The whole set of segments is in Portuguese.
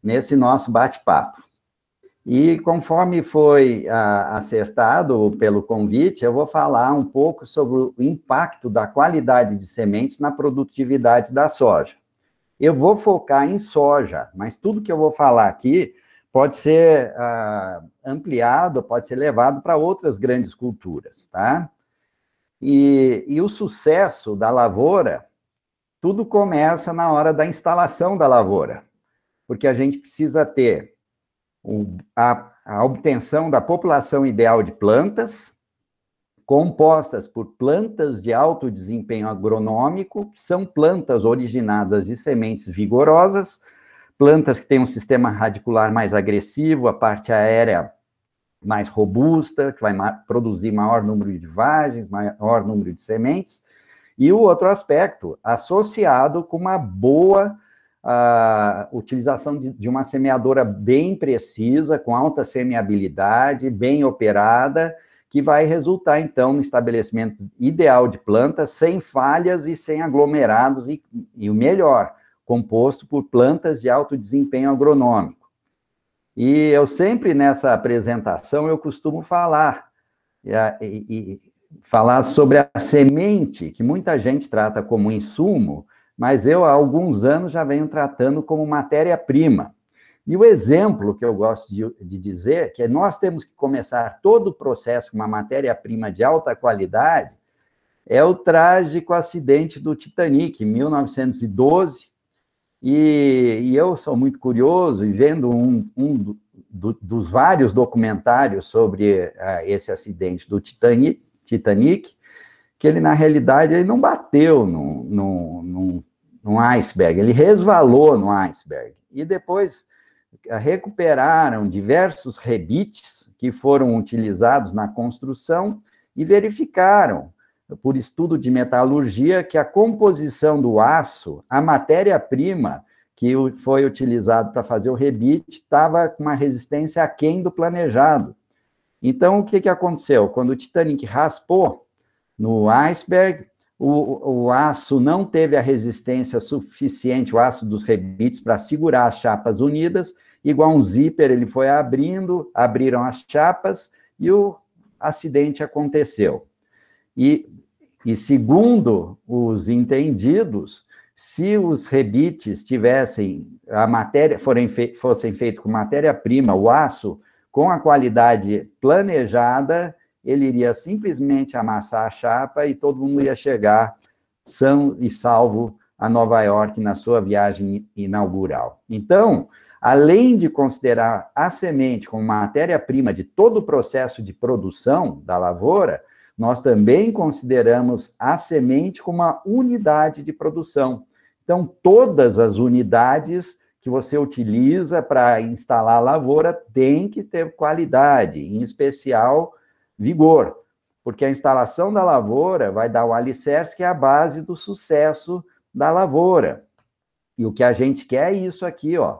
nesse nosso bate-papo. E conforme foi acertado pelo convite, eu vou falar um pouco sobre o impacto da qualidade de sementes na produtividade da soja. Eu vou focar em soja, mas tudo que eu vou falar aqui pode ser ampliado, pode ser levado para outras grandes culturas, tá? E o sucesso da lavoura, tudo começa na hora da instalação da lavoura, porque a gente precisa ter a obtenção da população ideal de plantas, compostas por plantas de alto desempenho agronômico, que são plantas originadas de sementes vigorosas, plantas que têm um sistema radicular mais agressivo, a parte aérea mais robusta, que vai produzir maior número de vagens, maior número de sementes, e o outro aspecto, associado com uma boa utilização de uma semeadora bem precisa, com alta semeabilidade, bem operada, que vai resultar, então, no estabelecimento ideal de plantas, sem falhas e sem aglomerados, e o melhor, composto por plantas de alto desempenho agronômico. E eu sempre, nessa apresentação, eu costumo falar sobre a semente, que muita gente trata como insumo, mas eu, há alguns anos, já venho tratando como matéria-prima. E o exemplo que eu gosto de dizer é que nós temos que começar todo o processo com uma matéria-prima de alta qualidade, é o trágico acidente do Titanic, em 1912, e eu sou muito curioso, e vendo dos vários documentários sobre esse acidente do Titanic, que ele, na realidade, ele não bateu num iceberg, ele resvalou no iceberg. E depois recuperaram diversos rebites que foram utilizados na construção e verificaram, por estudo de metalurgia, que a composição do aço, a matéria-prima que foi utilizado para fazer o rebite, estava com uma resistência aquém do planejado. Então, o que aconteceu? Quando o Titanic raspou no iceberg, o aço não teve a resistência suficiente, o aço dos rebites, para segurar as chapas unidas, igual um zíper, ele foi abriram as chapas e o acidente aconteceu. E segundo os entendidos, se os rebites fossem feitos com matéria-prima, o aço, com a qualidade planejada, ele iria simplesmente amassar a chapa e todo mundo ia chegar são e salvo a Nova York na sua viagem inaugural. Então, além de considerar a semente como matéria-prima de todo o processo de produção da lavoura, nós também consideramos a semente como uma unidade de produção. Então, todas as unidades que você utiliza para instalar a lavoura têm que ter qualidade, em especial vigor, porque a instalação da lavoura vai dar o alicerce, que é a base do sucesso da lavoura. E o que a gente quer é isso aqui, ó,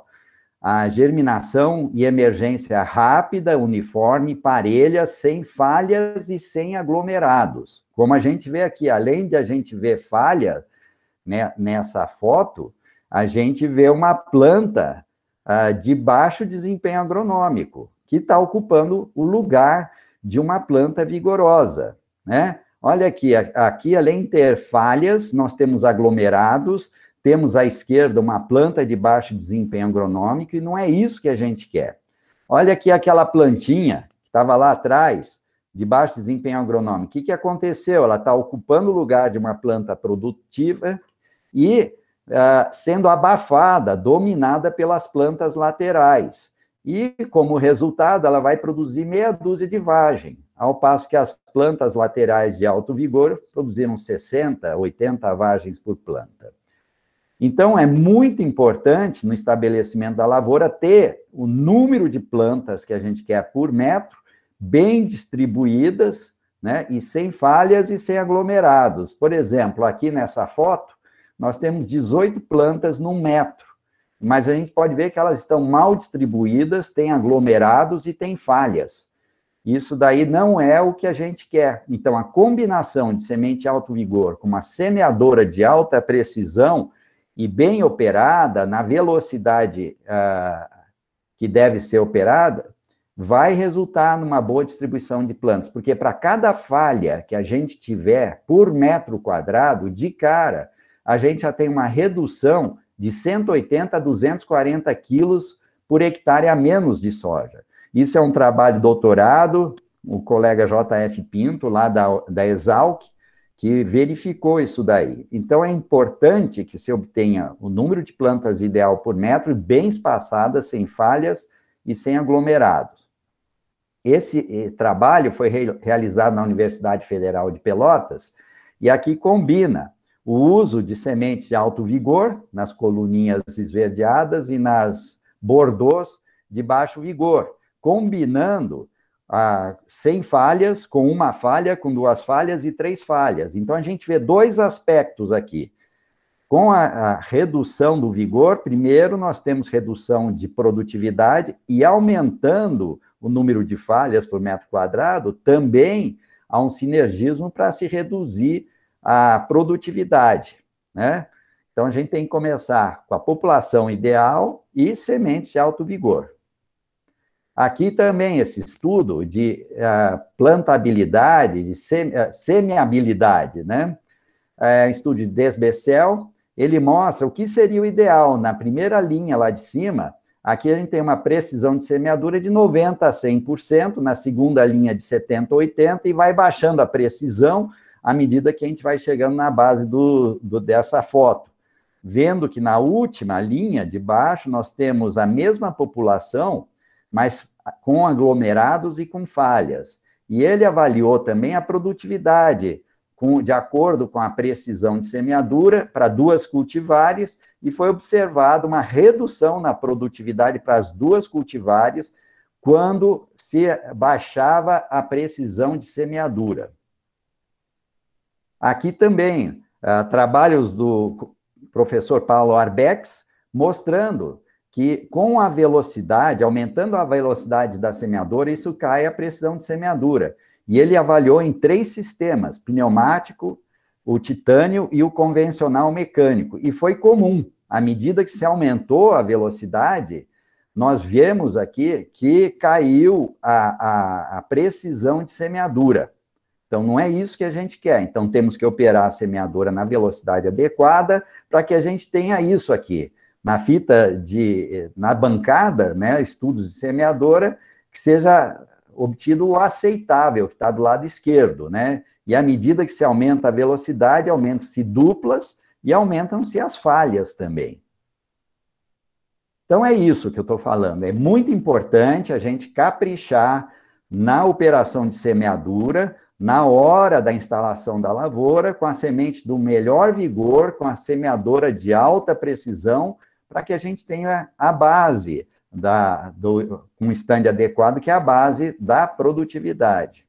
a germinação e emergência rápida, uniforme, parelha, sem falhas e sem aglomerados. Como a gente vê aqui, além de a gente ver falha, né, nessa foto, a gente vê uma planta de baixo desempenho agronômico, que está ocupando o lugar de uma planta vigorosa, né? Olha aqui, além de ter falhas, nós temos aglomerados, temos à esquerda uma planta de baixo desempenho agronômico, e não é isso que a gente quer. Olha aqui aquela plantinha que estava lá atrás, de baixo desempenho agronômico. O que aconteceu? Ela está ocupando o lugar de uma planta produtiva e sendo abafada, dominada pelas plantas laterais. E, como resultado, ela vai produzir meia dúzia de vagem, ao passo que as plantas laterais de alto vigor produziram 60, 80 vagens por planta. Então, é muito importante, no estabelecimento da lavoura, ter o número de plantas que a gente quer por metro, bem distribuídas, né, e sem falhas e sem aglomerados. Por exemplo, aqui nessa foto, nós temos 18 plantas num metro, mas a gente pode ver que elas estão mal distribuídas, têm aglomerados e têm falhas. Isso daí não é o que a gente quer. Então, a combinação de semente alto vigor com uma semeadora de alta precisão e bem operada, na velocidade que deve ser operada, vai resultar numa boa distribuição de plantas, porque para cada falha que a gente tiver por metro quadrado, de cara, a gente já tem uma redução de 180 a 240 quilos por hectare a menos de soja. Isso é um trabalho de doutorado, o colega J.F. Pinto, lá da Exalc, que verificou isso daí. Então, é importante que se obtenha o número de plantas ideal por metro, bem espaçadas, sem falhas e sem aglomerados. Esse trabalho foi realizado na Universidade Federal de Pelotas, e aqui combina o uso de sementes de alto vigor, nas coluninhas esverdeadas e nas bordôs de baixo vigor, combinando sem falhas, com uma falha, com duas falhas e três falhas. Então, a gente vê dois aspectos aqui. Com a redução do vigor, primeiro, nós temos redução de produtividade e aumentando o número de falhas por metro quadrado, também há um sinergismo para se reduzir a produtividade, né? Então, a gente tem que começar com a população ideal e sementes de alto vigor. Aqui também esse estudo de plantabilidade, de semeabilidade, né? Estudo de Desbecel, ele mostra o que seria o ideal. Na primeira linha lá de cima, aqui a gente tem uma precisão de semeadura de 90% a 100%, na segunda linha de 70% a 80%, e vai baixando a precisão à medida que a gente vai chegando na base dessa foto. Vendo que na última linha de baixo nós temos a mesma população, mas com aglomerados e com falhas. E ele avaliou também a produtividade, de acordo com a precisão de semeadura, para duas cultivares, e foi observada uma redução na produtividade para as duas cultivares quando se baixava a precisão de semeadura. Aqui também, trabalhos do professor Paulo Arbex, mostrando que com a velocidade, aumentando a velocidade da semeadora, isso cai a precisão de semeadura. E ele avaliou em 3 sistemas, pneumático, o titânio e o convencional mecânico. E foi comum, à medida que se aumentou a velocidade, nós vemos aqui que caiu a precisão de semeadura. Então, não é isso que a gente quer. Então, temos que operar a semeadora na velocidade adequada para que a gente tenha isso aqui. Na bancada, né, estudos de semeadora, que seja obtido o aceitável, que está do lado esquerdo, né? E à medida que se aumenta a velocidade, aumentam-se duplas e aumentam-se as falhas também. Então, é isso que eu estou falando. É muito importante a gente caprichar na operação de semeadura, na hora da instalação da lavoura, com a semente do melhor vigor, com a semeadora de alta precisão, para que a gente tenha a base, um stand adequado, que é a base da produtividade.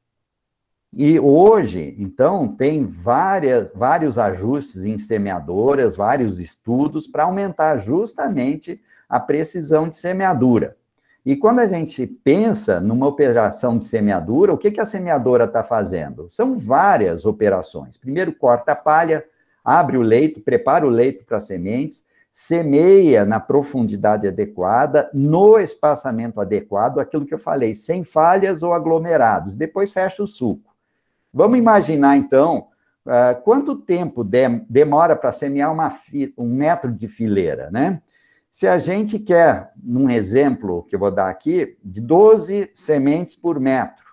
E hoje, então, tem vários ajustes em semeadoras, vários estudos para aumentar justamente a precisão de semeadura. E quando a gente pensa numa operação de semeadura, o que a semeadora está fazendo? São várias operações. Primeiro, corta a palha, abre o leito, prepara o leito para sementes, semeia na profundidade adequada, no espaçamento adequado, aquilo que eu falei, sem falhas ou aglomerados. Depois fecha o sulco. Vamos imaginar, então, quanto tempo demora para semear um metro de fileira, né? Se a gente quer, num exemplo que eu vou dar aqui, de 12 sementes por metro,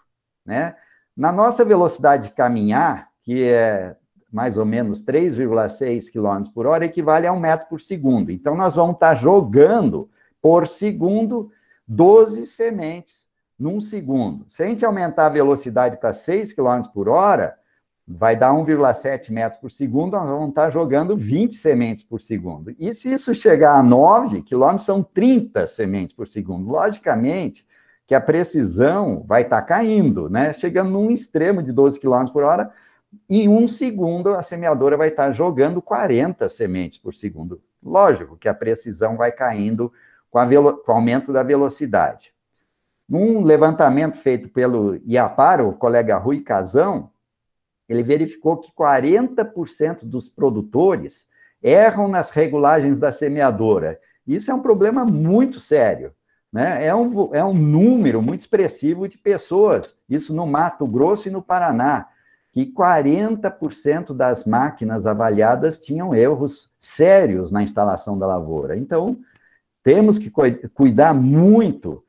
né? Na nossa velocidade de caminhar, que é mais ou menos 3,6 km por hora, equivale a 1 metro por segundo. Então, nós vamos estar jogando por segundo 12 sementes num segundo. Se a gente aumentar a velocidade para 6 km por hora, vai dar 1,7 metros por segundo, nós vamos estar jogando 20 sementes por segundo. E se isso chegar a 9 quilômetros, são 30 sementes por segundo. Logicamente que a precisão vai estar caindo, né? Chegando num extremo de 12 km por hora, em 1 segundo a semeadora vai estar jogando 40 sementes por segundo. Lógico que a precisão vai caindo com o aumento da velocidade. Num levantamento feito pelo IAPAR, o colega Rui Casão, ele verificou que 40% dos produtores, erram nas regulagens da semeadora. Isso é um problema muito sério, né? É um número muito expressivo de pessoas, isso no Mato Grosso e no Paraná, que 40% das máquinas avaliadas tinham erros sérios na instalação da lavoura. Então, temos que cuidar muito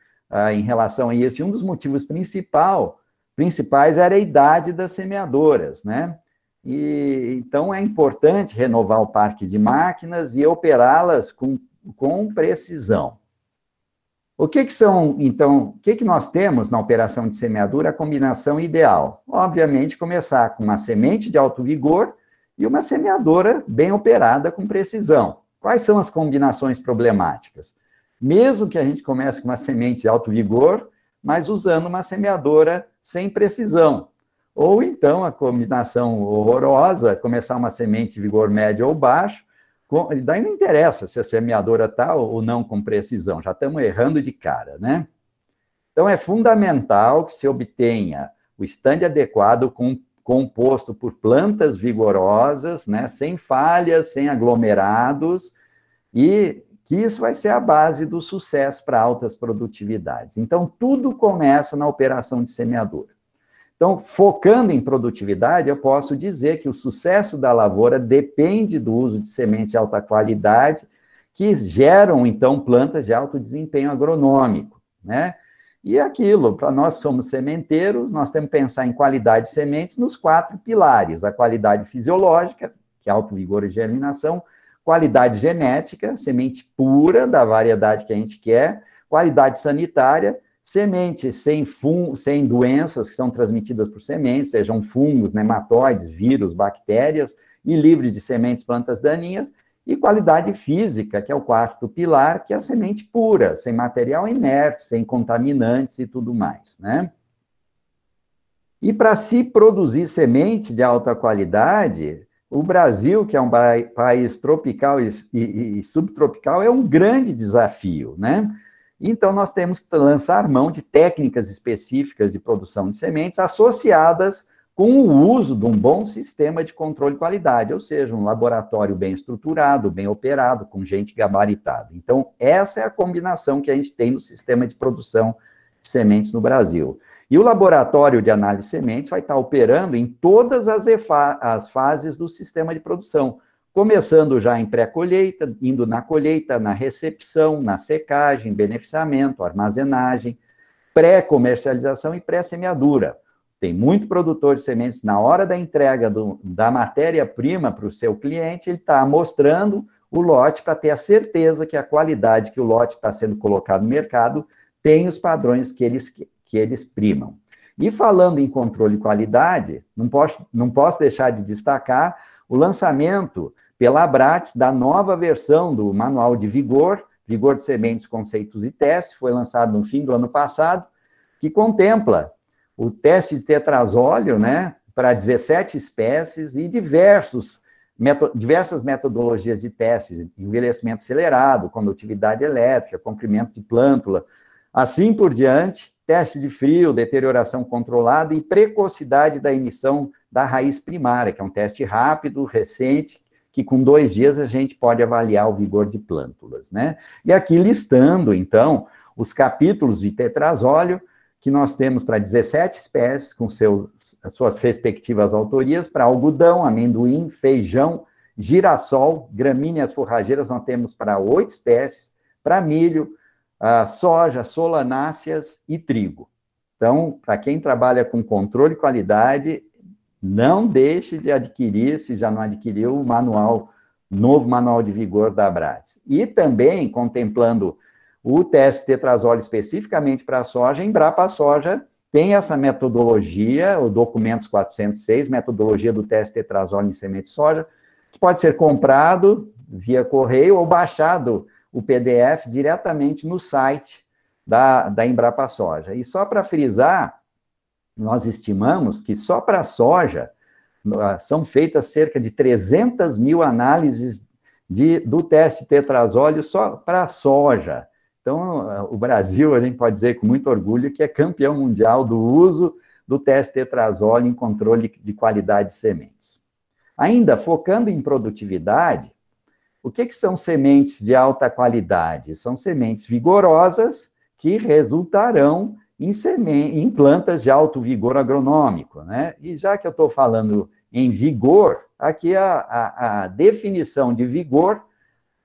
em relação a isso. E um dos motivos principais era a idade das semeadoras, né? Então, é importante renovar o parque de máquinas e operá-las com precisão. O que nós temos na operação de semeadura? A combinação ideal. Obviamente, começar com uma semente de alto vigor e uma semeadora bem operada com precisão. Quais são as combinações problemáticas? Mesmo que a gente comece com uma semente de alto vigor, mas usando uma semeadora sem precisão. Ou então, a combinação horrorosa, começar uma semente de vigor médio ou baixo, daí não interessa se a semeadora está ou não com precisão, já estamos errando de cara, né? Então, é fundamental que se obtenha o estande adequado composto por plantas vigorosas, né, sem falhas, sem aglomerados, e que isso vai ser a base do sucesso para altas produtividades. Então, tudo começa na operação de semeadura. Então, focando em produtividade, eu posso dizer que o sucesso da lavoura depende do uso de sementes de alta qualidade, que geram, então, plantas de alto desempenho agronômico, né? E aquilo, para nós somos sementeiros, nós temos que pensar em qualidade de sementes nos 4 pilares: a qualidade fisiológica, que é alto vigor e germinação; qualidade genética, semente pura, da variedade que a gente quer; qualidade sanitária, sementes sem doenças que são transmitidas por sementes, sejam fungos, nematóides, vírus, bactérias, e livres de sementes, plantas daninhas; e qualidade física, que é o 4º pilar, que é a semente pura, sem material inerte, sem contaminantes e tudo mais, né? E para se produzir semente de alta qualidade, o Brasil, que é um país tropical e subtropical, é um grande desafio, né? Então, nós temos que lançar mão de técnicas específicas de produção de sementes associadas com o uso de um bom sistema de controle de qualidade, ou seja, um laboratório bem estruturado, bem operado, com gente gabaritada. Então, essa é a combinação que a gente tem no sistema de produção de sementes no Brasil. E o laboratório de análise de sementes vai estar operando em todas as fases do sistema de produção, começando já em pré-colheita, indo na colheita, na recepção, na secagem, beneficiamento, armazenagem, pré-comercialização e pré-semeadura. Tem muito produtor de sementes, na hora da entrega da matéria-prima para o seu cliente, ele está amostrando o lote para ter a certeza que a qualidade que o lote está sendo colocado no mercado tem os padrões que eles primam. E falando em controle de qualidade, não posso deixar de destacar o lançamento pela Abrates da nova versão do Manual de Vigor de Sementes, Conceitos e Testes, foi lançado no fim do ano passado, que contempla o teste de tetrazóleo, né, para 17 espécies e diversas metodologias de testes: envelhecimento acelerado, condutividade elétrica, comprimento de plântula, assim por diante, teste de frio, deterioração controlada e precocidade da emissão da raiz primária, que é um teste rápido, recente, que com 2 dias a gente pode avaliar o vigor de plântulas, né? E aqui listando, então, os capítulos de tetrazóleo que nós temos para 17 espécies, com as suas respectivas autorias. Para algodão, amendoim, feijão, girassol, gramíneas forrageiras, nós temos para 8 espécies. Para milho, soja, solanáceas e trigo. Então, para quem trabalha com controle de qualidade, não deixe de adquirir, se já não adquiriu, o novo manual de vigor da Abrates. E também, contemplando o teste de tetrazóleo especificamente para a soja, a Embrapa Soja tem essa metodologia, o Documentos 406, metodologia do teste de tetrazóleo em semente de soja, que pode ser comprado via correio ou baixado o PDF diretamente no site da Embrapa Soja. E só para frisar, nós estimamos que só para a soja são feitas cerca de 300 mil análises do teste tetrazóleo só para a soja. Então, o Brasil, a gente pode dizer com muito orgulho, que é campeão mundial do uso do teste tetrazóleo em controle de qualidade de sementes. Ainda focando em produtividade, O que são sementes de alta qualidade? São sementes vigorosas que resultarão em plantas de alto vigor agronômico, né? E já que eu estou falando em vigor, aqui a definição de vigor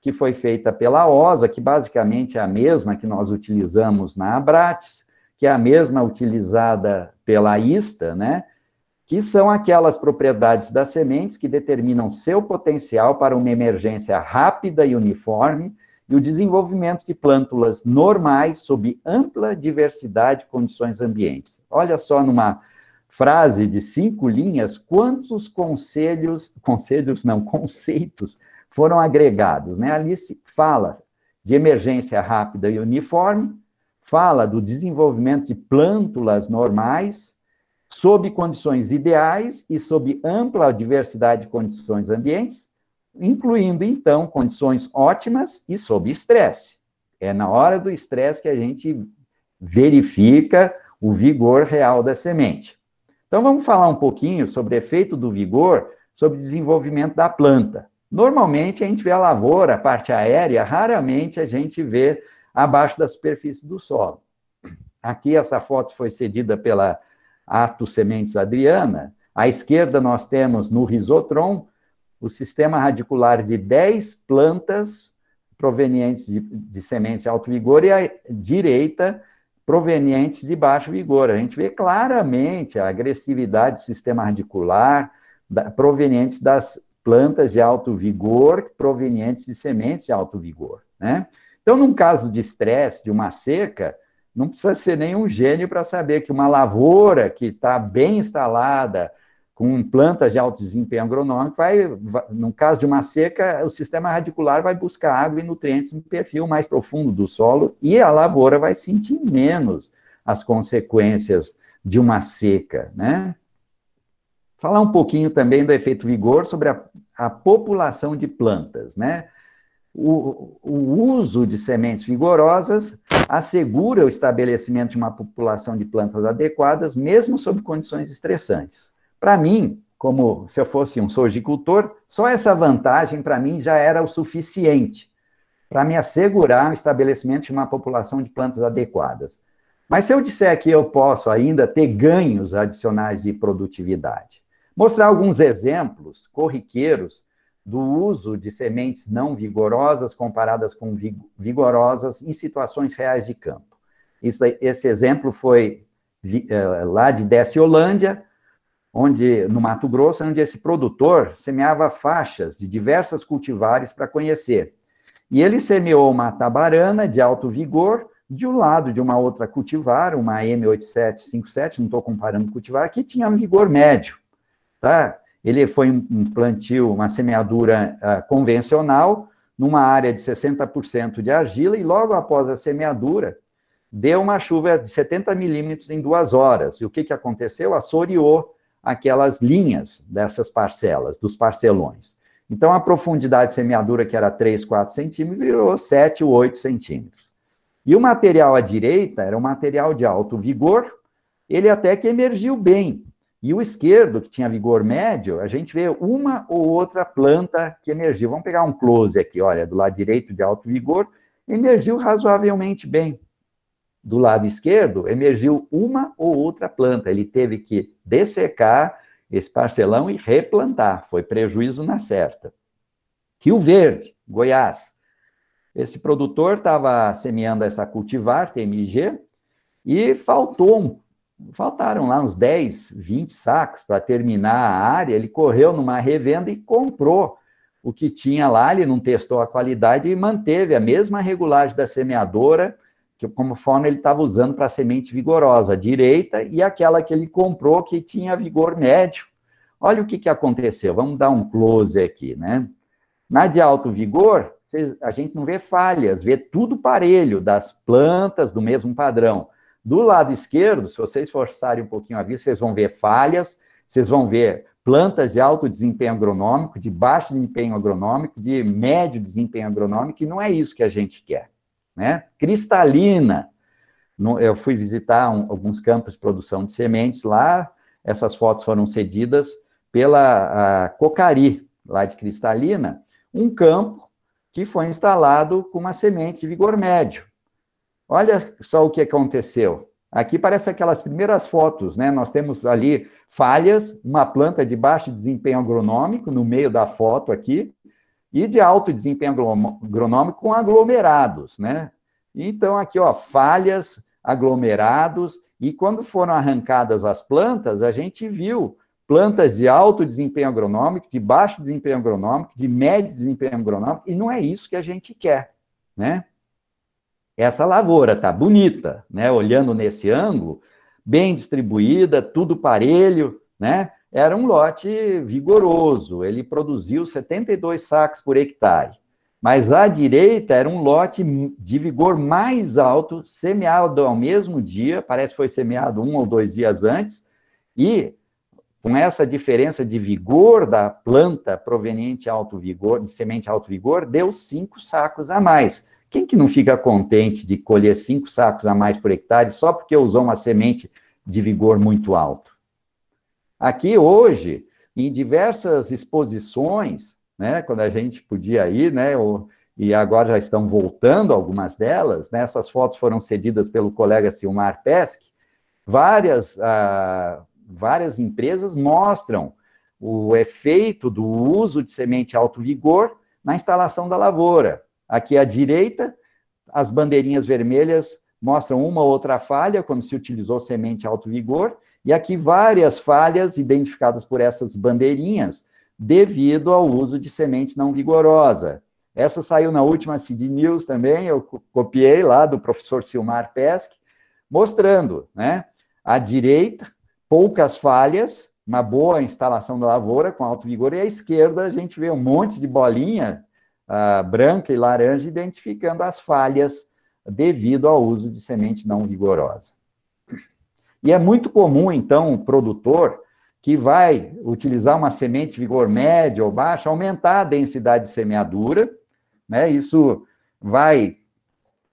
que foi feita pela OSA, que basicamente é a mesma que nós utilizamos na Abrates, que é a mesma utilizada pela ISTA, né? Que são aquelas propriedades das sementes que determinam seu potencial para uma emergência rápida e uniforme e o desenvolvimento de plântulas normais sob ampla diversidade de condições ambientes. Olha só, numa frase de 5 linhas, quantos conceitos foram agregados, né? Ali se fala de emergência rápida e uniforme, fala do desenvolvimento de plântulas normais, sob condições ideais e sob ampla diversidade de condições ambientes, incluindo, então, condições ótimas e sob estresse. É na hora do estresse que a gente verifica o vigor real da semente. Então, vamos falar um pouquinho sobre o efeito do vigor sobre o desenvolvimento da planta. Normalmente, a gente vê a lavoura, a parte aérea, raramente a gente vê abaixo da superfície do solo. Aqui, essa foto foi cedida pela Ato Sementes Adriana. À esquerda, nós temos no risotron o sistema radicular de 10 plantas provenientes de sementes de alto vigor e à direita, provenientes de baixo vigor. A gente vê claramente a agressividade do sistema radicular provenientes das plantas de alto vigor, provenientes de sementes de alto vigor, né? Então, num caso de estresse, de uma seca, não precisa ser nenhum gênio para saber que uma lavoura que está bem instalada, com plantas de alto desempenho agronômico, no caso de uma seca, o sistema radicular vai buscar água e nutrientes no perfil mais profundo do solo e a lavoura vai sentir menos as consequências de uma seca, né? Falar um pouquinho também do efeito vigor sobre a população de plantas, né? O uso de sementes vigorosas assegura o estabelecimento de uma população de plantas adequadas, mesmo sob condições estressantes. Para mim, como se eu fosse um sojicultor, só essa vantagem, para mim, já era o suficiente para me assegurar o estabelecimento de uma população de plantas adequadas. Mas se eu disser que eu posso ainda ter ganhos adicionais de produtividade, mostrar alguns exemplos corriqueiros do uso de sementes não vigorosas comparadas com vigorosas em situações reais de campo. Esse exemplo foi lá de Desciolândia, no Mato Grosso, onde esse produtor semeava faixas de diversas cultivares para conhecer. E ele semeou uma tabarana de alto vigor de um lado de uma outra cultivar, uma M8757, não estou comparando cultivar, que tinha um vigor médio, tá? Ele foi um plantio, uma semeadura convencional, numa área de 60% de argila, e logo após a semeadura, deu uma chuva de 70 milímetros em 2 horas. E o que aconteceu? Assoreou aquelas linhas dessas parcelas, dos parcelões. Então, a profundidade de semeadura, que era 3, 4 centímetros, virou 7 ou 8 centímetros. E o material à direita era um material de alto vigor, ele até que emergiu bem. E o esquerdo, que tinha vigor médio, a gente vê uma ou outra planta que emergiu. Vamos pegar um close aqui, olha, do lado direito de alto vigor, emergiu razoavelmente bem. Do lado esquerdo, emergiu uma ou outra planta. Ele teve que dessecar esse parcelão e replantar. Foi prejuízo na certa. Rio Verde, Goiás. Esse produtor estava semeando essa cultivar, TMG, e faltaram lá uns 10, 20 sacos para terminar a área. Ele correu numa revenda e comprou o que tinha lá. Ele não testou a qualidade e manteve a mesma regulagem da semeadora, que conforme ele estava usando para semente vigorosa, a direita, e aquela que ele comprou que tinha vigor médio. Olha o que aconteceu. Vamos dar um close aqui, né? Na de alto vigor, a gente não vê falhas, vê tudo parelho, das plantas do mesmo padrão. Do lado esquerdo, se vocês forçarem um pouquinho a vista, vocês vão ver falhas, vocês vão ver plantas de alto desempenho agronômico, de baixo desempenho agronômico, de médio desempenho agronômico, e não é isso que a gente quer, né? Cristalina. Eu fui visitar alguns campos de produção de sementes lá, essas fotos foram cedidas pela Cocari, lá de Cristalina, um campo que foi instalado com uma semente de vigor médio. Olha só o que aconteceu. Aqui parece aquelas primeiras fotos, né? Nós temos ali falhas, uma planta de baixo desempenho agronômico no meio da foto aqui, e de alto desempenho agronômico com aglomerados, né? Então, aqui, ó, falhas, aglomerados, e quando foram arrancadas as plantas, a gente viu plantas de alto desempenho agronômico, de baixo desempenho agronômico, de médio desempenho agronômico, e não é isso que a gente quer, né? Essa lavoura está bonita, né? Olhando nesse ângulo, bem distribuída, tudo parelho, né? Era um lote vigoroso, ele produziu 72 sacos por hectare. Mas à direita era um lote de vigor mais alto, semeado ao mesmo dia, parece que foi semeado 1 ou 2 dias antes, e com essa diferença de vigor da planta proveniente alto vigor, de semente alto vigor, deu 5 sacos a mais. Quem que não fica contente de colher 5 sacos a mais por hectare só porque usou uma semente de vigor muito alto? Aqui hoje, em diversas exposições, né, quando a gente podia ir, né, e agora já estão voltando algumas delas, né, essas fotos foram cedidas pelo colega Silmar Pesce, várias empresas mostram o efeito do uso de semente alto vigor na instalação da lavoura. Aqui à direita, as bandeirinhas vermelhas mostram uma ou outra falha, quando se utilizou semente alto vigor, e aqui várias falhas identificadas por essas bandeirinhas, devido ao uso de semente não vigorosa. Essa saiu na última CD News também, eu copiei lá do professor Silmar Pesce, mostrando, né? À direita, poucas falhas, uma boa instalação da lavoura com alto vigor, e à esquerda a gente vê um monte de bolinha branca e laranja identificando as falhas devido ao uso de semente não vigorosa. E é muito comum, então, o produtor que vai utilizar uma semente de vigor médio ou baixo, aumentar a densidade de semeadura, né? Isso vai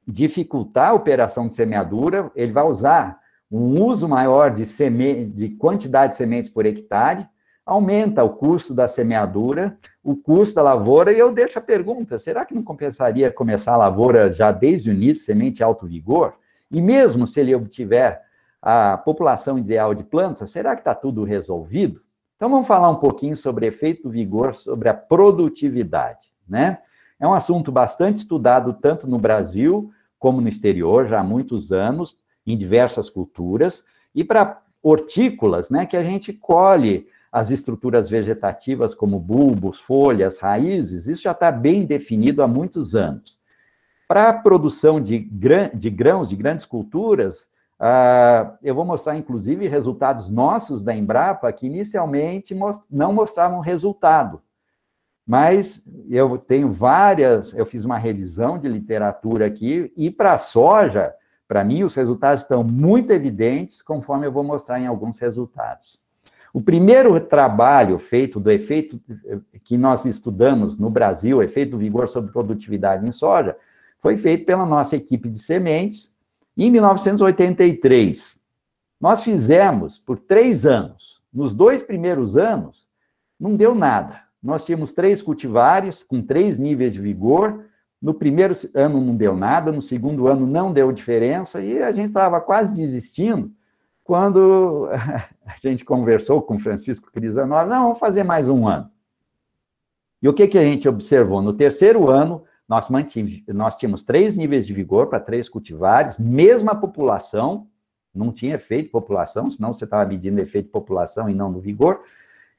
dificultar a operação de semeadura, ele vai usar um uso maior de quantidade de sementes por hectare, aumenta o custo da semeadura, o custo da lavoura, e eu deixo a pergunta, será que não compensaria começar a lavoura já desde o início, semente alto vigor? E mesmo se ele obtiver a população ideal de plantas, será que está tudo resolvido? Então vamos falar um pouquinho sobre efeito do vigor, sobre a produtividade, né? É um assunto bastante estudado tanto no Brasil como no exterior, já há muitos anos, em diversas culturas, e para hortícolas, né, que a gente colhe as estruturas vegetativas como bulbos, folhas, raízes, isso já está bem definido há muitos anos. Para a produção de grãos, de grandes culturas, eu vou mostrar, inclusive, resultados nossos da Embrapa, que inicialmente não mostravam resultado. Mas eu fiz uma revisão de literatura aqui, e para a soja, para mim, os resultados estão muito evidentes, conforme eu vou mostrar em alguns resultados. O primeiro trabalho feito do efeito que nós estudamos no Brasil, efeito do vigor sobre produtividade em soja, foi feito pela nossa equipe de sementes em 1983. Nós fizemos por 3 anos. Nos 2 primeiros anos, não deu nada. Nós tínhamos 3 cultivares com 3 níveis de vigor. No primeiro ano não deu nada, no segundo ano não deu diferença, e a gente estava quase desistindo quando a gente conversou com o Francisco Crisanova, não, vamos fazer mais um ano. E o que a gente observou? No terceiro ano, nós tínhamos 3 níveis de vigor para 3 cultivares, mesma população, não tinha efeito de população, senão você estava medindo efeito de população e não do vigor.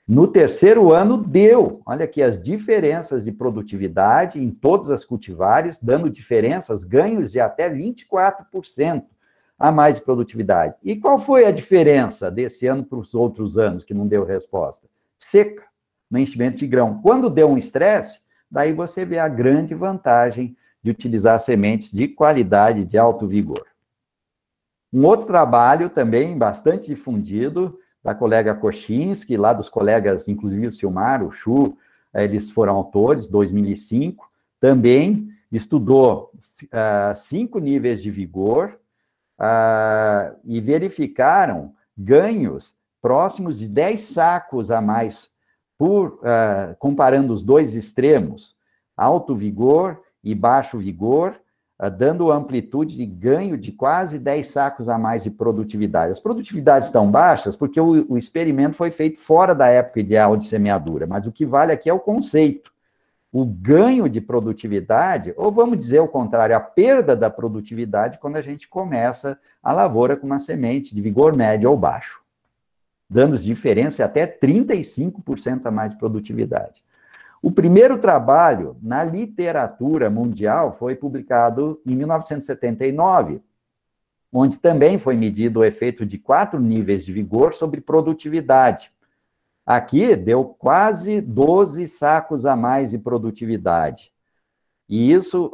No terceiro ano, deu. Olha aqui as diferenças de produtividade em todas as cultivares, dando diferenças, ganhos de até 24% a mais de produtividade. E qual foi a diferença desse ano para os outros anos que não deu resposta? Seca no enchimento de grão. Quando deu um estresse, daí você vê a grande vantagem de utilizar sementes de qualidade, de alto vigor. Um outro trabalho também bastante difundido, da colega Kochinski, lá dos colegas, inclusive o Silmar, o Chu, eles foram autores, 2005, também estudou 5 níveis de vigor e verificaram ganhos próximos de 10 sacos a mais, comparando os 2 extremos, alto vigor e baixo vigor, dando amplitude de ganho de quase 10 sacos a mais de produtividade. As produtividades estão baixas porque o experimento foi feito fora da época ideal de semeadura, mas o que vale aqui é o conceito. O ganho de produtividade, ou vamos dizer o contrário, a perda da produtividade quando a gente começa a lavoura com uma semente de vigor médio ou baixo, dando diferença até 35% a mais de produtividade. O primeiro trabalho na literatura mundial foi publicado em 1979, onde também foi medido o efeito de 4 níveis de vigor sobre produtividade. Aqui deu quase 12 sacos a mais de produtividade. E isso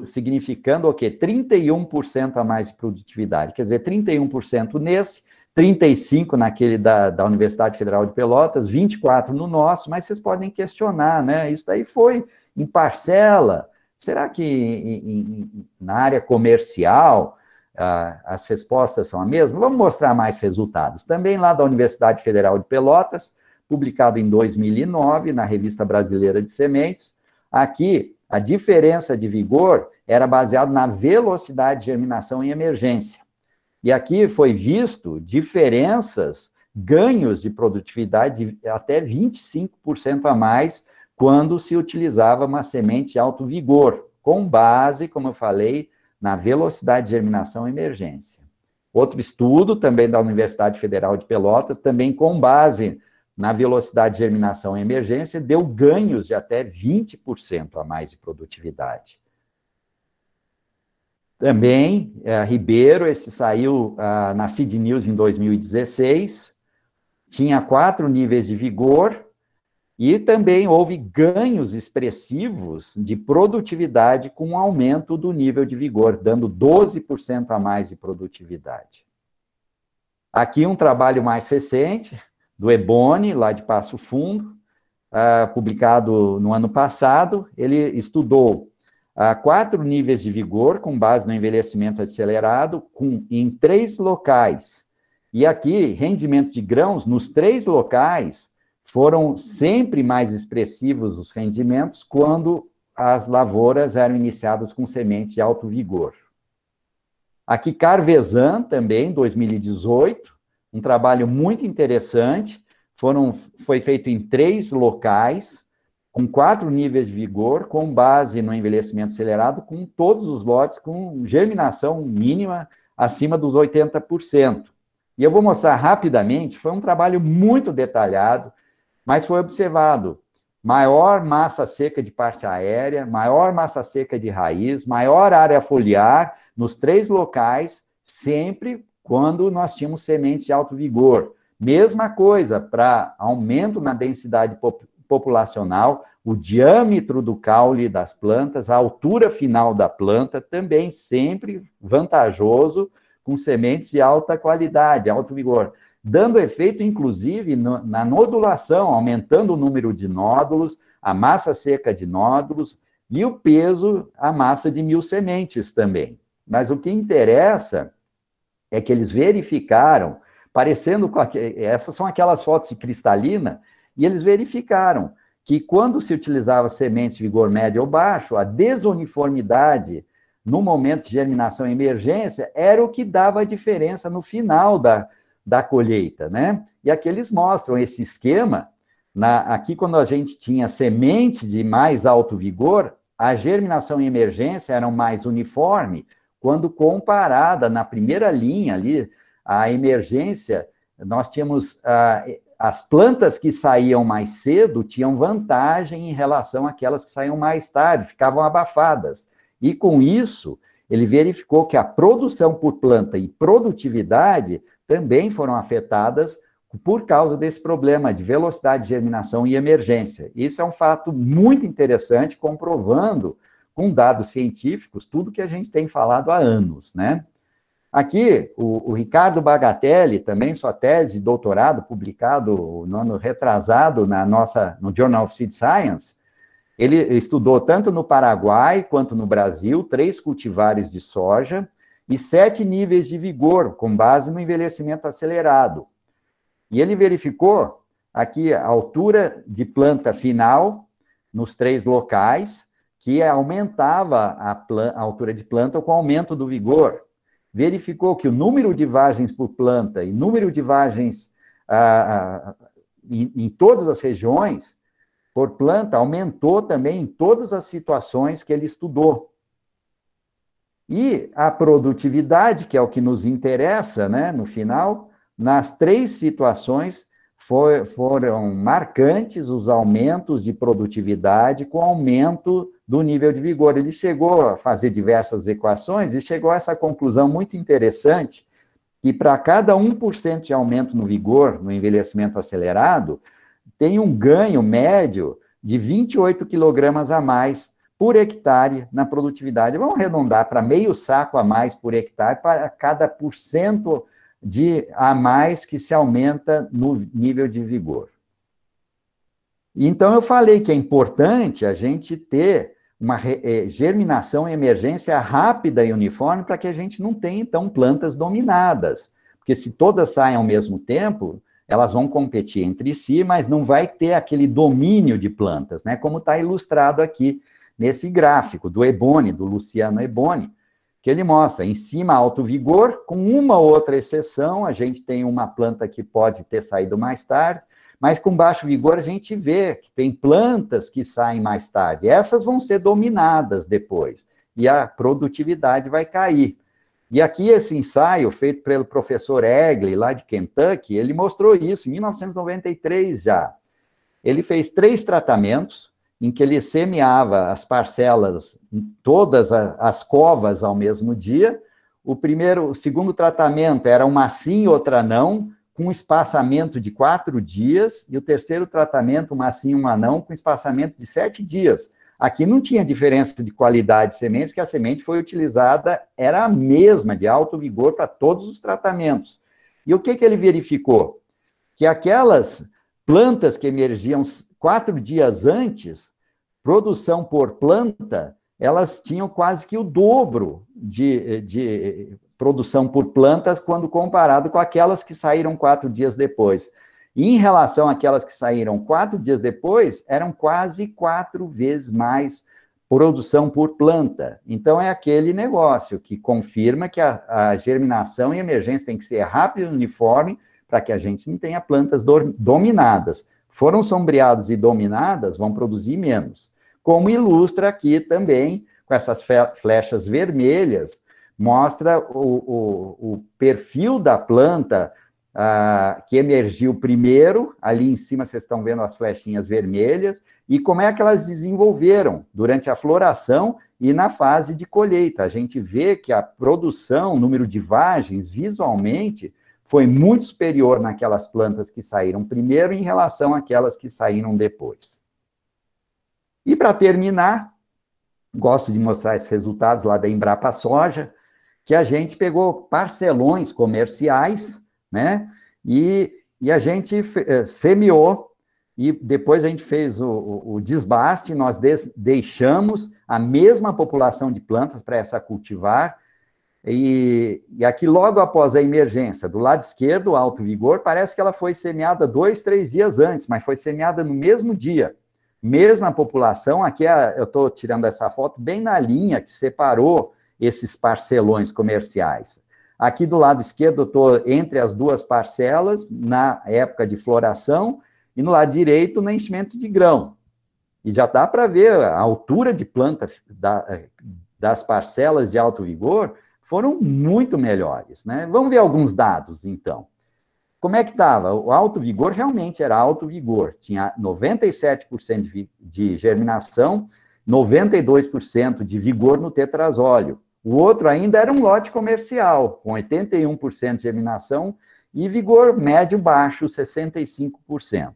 significando o quê? 31% a mais de produtividade. Quer dizer, 31% nesse, 35 naquele da Universidade Federal de Pelotas, 24 no nosso, mas vocês podem questionar, né? Isso daí foi em parcela. Será que na área comercial as respostas são as mesmas? Vamos mostrar mais resultados. Também lá da Universidade Federal de Pelotas, publicado em 2009, na Revista Brasileira de Sementes. Aqui, a diferença de vigor era baseada na velocidade de germinação em emergência. E aqui foi visto diferenças, ganhos de produtividade de até 25% a mais quando se utilizava uma semente de alto vigor, com base, como eu falei, na velocidade de germinação em emergência. Outro estudo, também da Universidade Federal de Pelotas, também com base na velocidade de germinação em emergência, deu ganhos de até 20% a mais de produtividade. Também, Ribeiro, esse saiu na Seed News em 2016, tinha 4 níveis de vigor, e também houve ganhos expressivos de produtividade com o aumento do nível de vigor, dando 12% a mais de produtividade. Aqui um trabalho mais recente, do Eboni, lá de Passo Fundo, publicado no ano passado. Ele estudou 4 níveis de vigor, com base no envelhecimento acelerado, em 3 locais. E aqui, rendimento de grãos nos 3 locais, foram sempre mais expressivos os rendimentos quando as lavouras eram iniciadas com semente de alto vigor. Aqui, Carvezan, também, 2018, um trabalho muito interessante, foi feito em 3 locais, com 4 níveis de vigor, com base no envelhecimento acelerado, com todos os lotes com germinação mínima acima dos 80%. E eu vou mostrar rapidamente, foi um trabalho muito detalhado, mas foi observado maior massa seca de parte aérea, maior massa seca de raiz, maior área foliar nos 3 locais, sempre quando nós tínhamos sementes de alto vigor. Mesma coisa para aumento na densidade populacional, o diâmetro do caule das plantas, a altura final da planta, também sempre vantajoso com sementes de alta qualidade, alto vigor, dando efeito, inclusive, na nodulação, aumentando o número de nódulos, a massa seca de nódulos e o peso, a massa de 1000 sementes também. Mas o que interessa é que eles verificaram, parecendo com essas são aquelas fotos de cristalina, e eles verificaram que quando se utilizava sementes de vigor médio ou baixo, a desuniformidade no momento de germinação e emergência era o que dava a diferença no final da colheita, né? E aqui eles mostram esse esquema. Aqui, quando a gente tinha semente de mais alto vigor, a germinação e emergência eram mais uniforme, quando comparada na primeira linha ali, a emergência, nós tínhamos as plantas que saíam mais cedo tinham vantagem em relação àquelas que saíam mais tarde, ficavam abafadas. E com isso, ele verificou que a produção por planta e produtividade também foram afetadas por causa desse problema de velocidade de germinação e emergência. Isso é um fato muito interessante, comprovando com dados científicos tudo que a gente tem falado há anos, né? Aqui, o Ricardo Bagatelli, também sua tese de doutorado, publicado no ano retrasado no Journal of Seed Science, ele estudou tanto no Paraguai quanto no Brasil 3 cultivares de soja e 7 níveis de vigor, com base no envelhecimento acelerado. E ele verificou aqui a altura de planta final, nos 3 locais, que aumentava a altura de planta com o aumento do vigor. Verificou que o número de vagens por planta e número de vagens em todas as regiões por planta aumentou também em todas as situações que ele estudou. E a produtividade, que é o que nos interessa, né, no final, nas 3 situações foram marcantes os aumentos de produtividade com aumento do nível de vigor. Ele chegou a fazer diversas equações e chegou a essa conclusão muito interessante, que para cada 1% de aumento no vigor, no envelhecimento acelerado, tem um ganho médio de 28 quilogramas a mais por hectare na produtividade. Vamos arredondar para meio saco a mais por hectare para cada % a mais que se aumenta no nível de vigor. Então, eu falei que é importante a gente ter uma germinação e emergência rápida e uniforme para que a gente não tenha, então, plantas dominadas. Porque se todas saem ao mesmo tempo, elas vão competir entre si, mas não vai ter aquele domínio de plantas, né? Como está ilustrado aqui nesse gráfico do Eboni, do Luciano Eboni, que ele mostra em cima alto vigor, com uma outra exceção, a gente tem uma planta que pode ter saído mais tarde, mas com baixo vigor a gente vê que tem plantas que saem mais tarde. Essas vão ser dominadas depois, e a produtividade vai cair. E aqui esse ensaio, feito pelo professor Egley, lá de Kentucky, ele mostrou isso em 1993 já. Ele fez 3 tratamentos, em que ele semeava as parcelas em todas as covas ao mesmo dia. O segundo tratamento era uma sim, outra não, com espaçamento de 4 dias, e o terceiro tratamento, uma sim, uma não, com espaçamento de 7 dias. Aqui não tinha diferença de qualidade de sementes, que a semente foi utilizada, era a mesma, de alto vigor para todos os tratamentos. E o que ele verificou? Que aquelas plantas que emergiam 4 dias antes, produção por planta, elas tinham quase que o dobro de produção por planta quando comparado com aquelas que saíram 4 dias depois. E em relação àquelas que saíram 4 dias depois, eram quase 4 vezes mais produção por planta. Então, é aquele negócio que confirma que a germinação e emergência tem que ser rápida e uniforme para que a gente não tenha plantas dominadas. Foram sombreadas e dominadas, vão produzir menos. Como ilustra aqui também, com essas flechas vermelhas, mostra o perfil da planta que emergiu primeiro, ali em cima vocês estão vendo as flechinhas vermelhas, e como é que elas desenvolveram durante a floração e na fase de colheita. A gente vê que a produção, o número de vagens, visualmente, foi muito superior naquelas plantas que saíram primeiro em relação àquelas que saíram depois. E para terminar, gosto de mostrar esses resultados lá da Embrapa Soja, que a gente pegou parcelões comerciais, né? E a gente semeou, e depois a gente fez o desbaste, nós deixamos a mesma população de plantas para essa cultivar, e aqui logo após a emergência, do lado esquerdo, alto vigor, parece que ela foi semeada 2, 3 dias antes, mas foi semeada no mesmo dia. Mesma população, aqui eu estou tirando essa foto bem na linha que separou esses parcelões comerciais. Aqui do lado esquerdo, eu estou entre as 2 parcelas, na época de floração, e no lado direito, no enchimento de grão. E já dá para ver a altura de planta das parcelas de alto vigor foram muito melhores, né? Vamos ver alguns dados, então. Como é que estava? O alto vigor realmente era alto vigor. Tinha 97% de germinação, 92% de vigor no tetrazóleo. O outro ainda era um lote comercial, com 81% de germinação e vigor médio-baixo, 65%.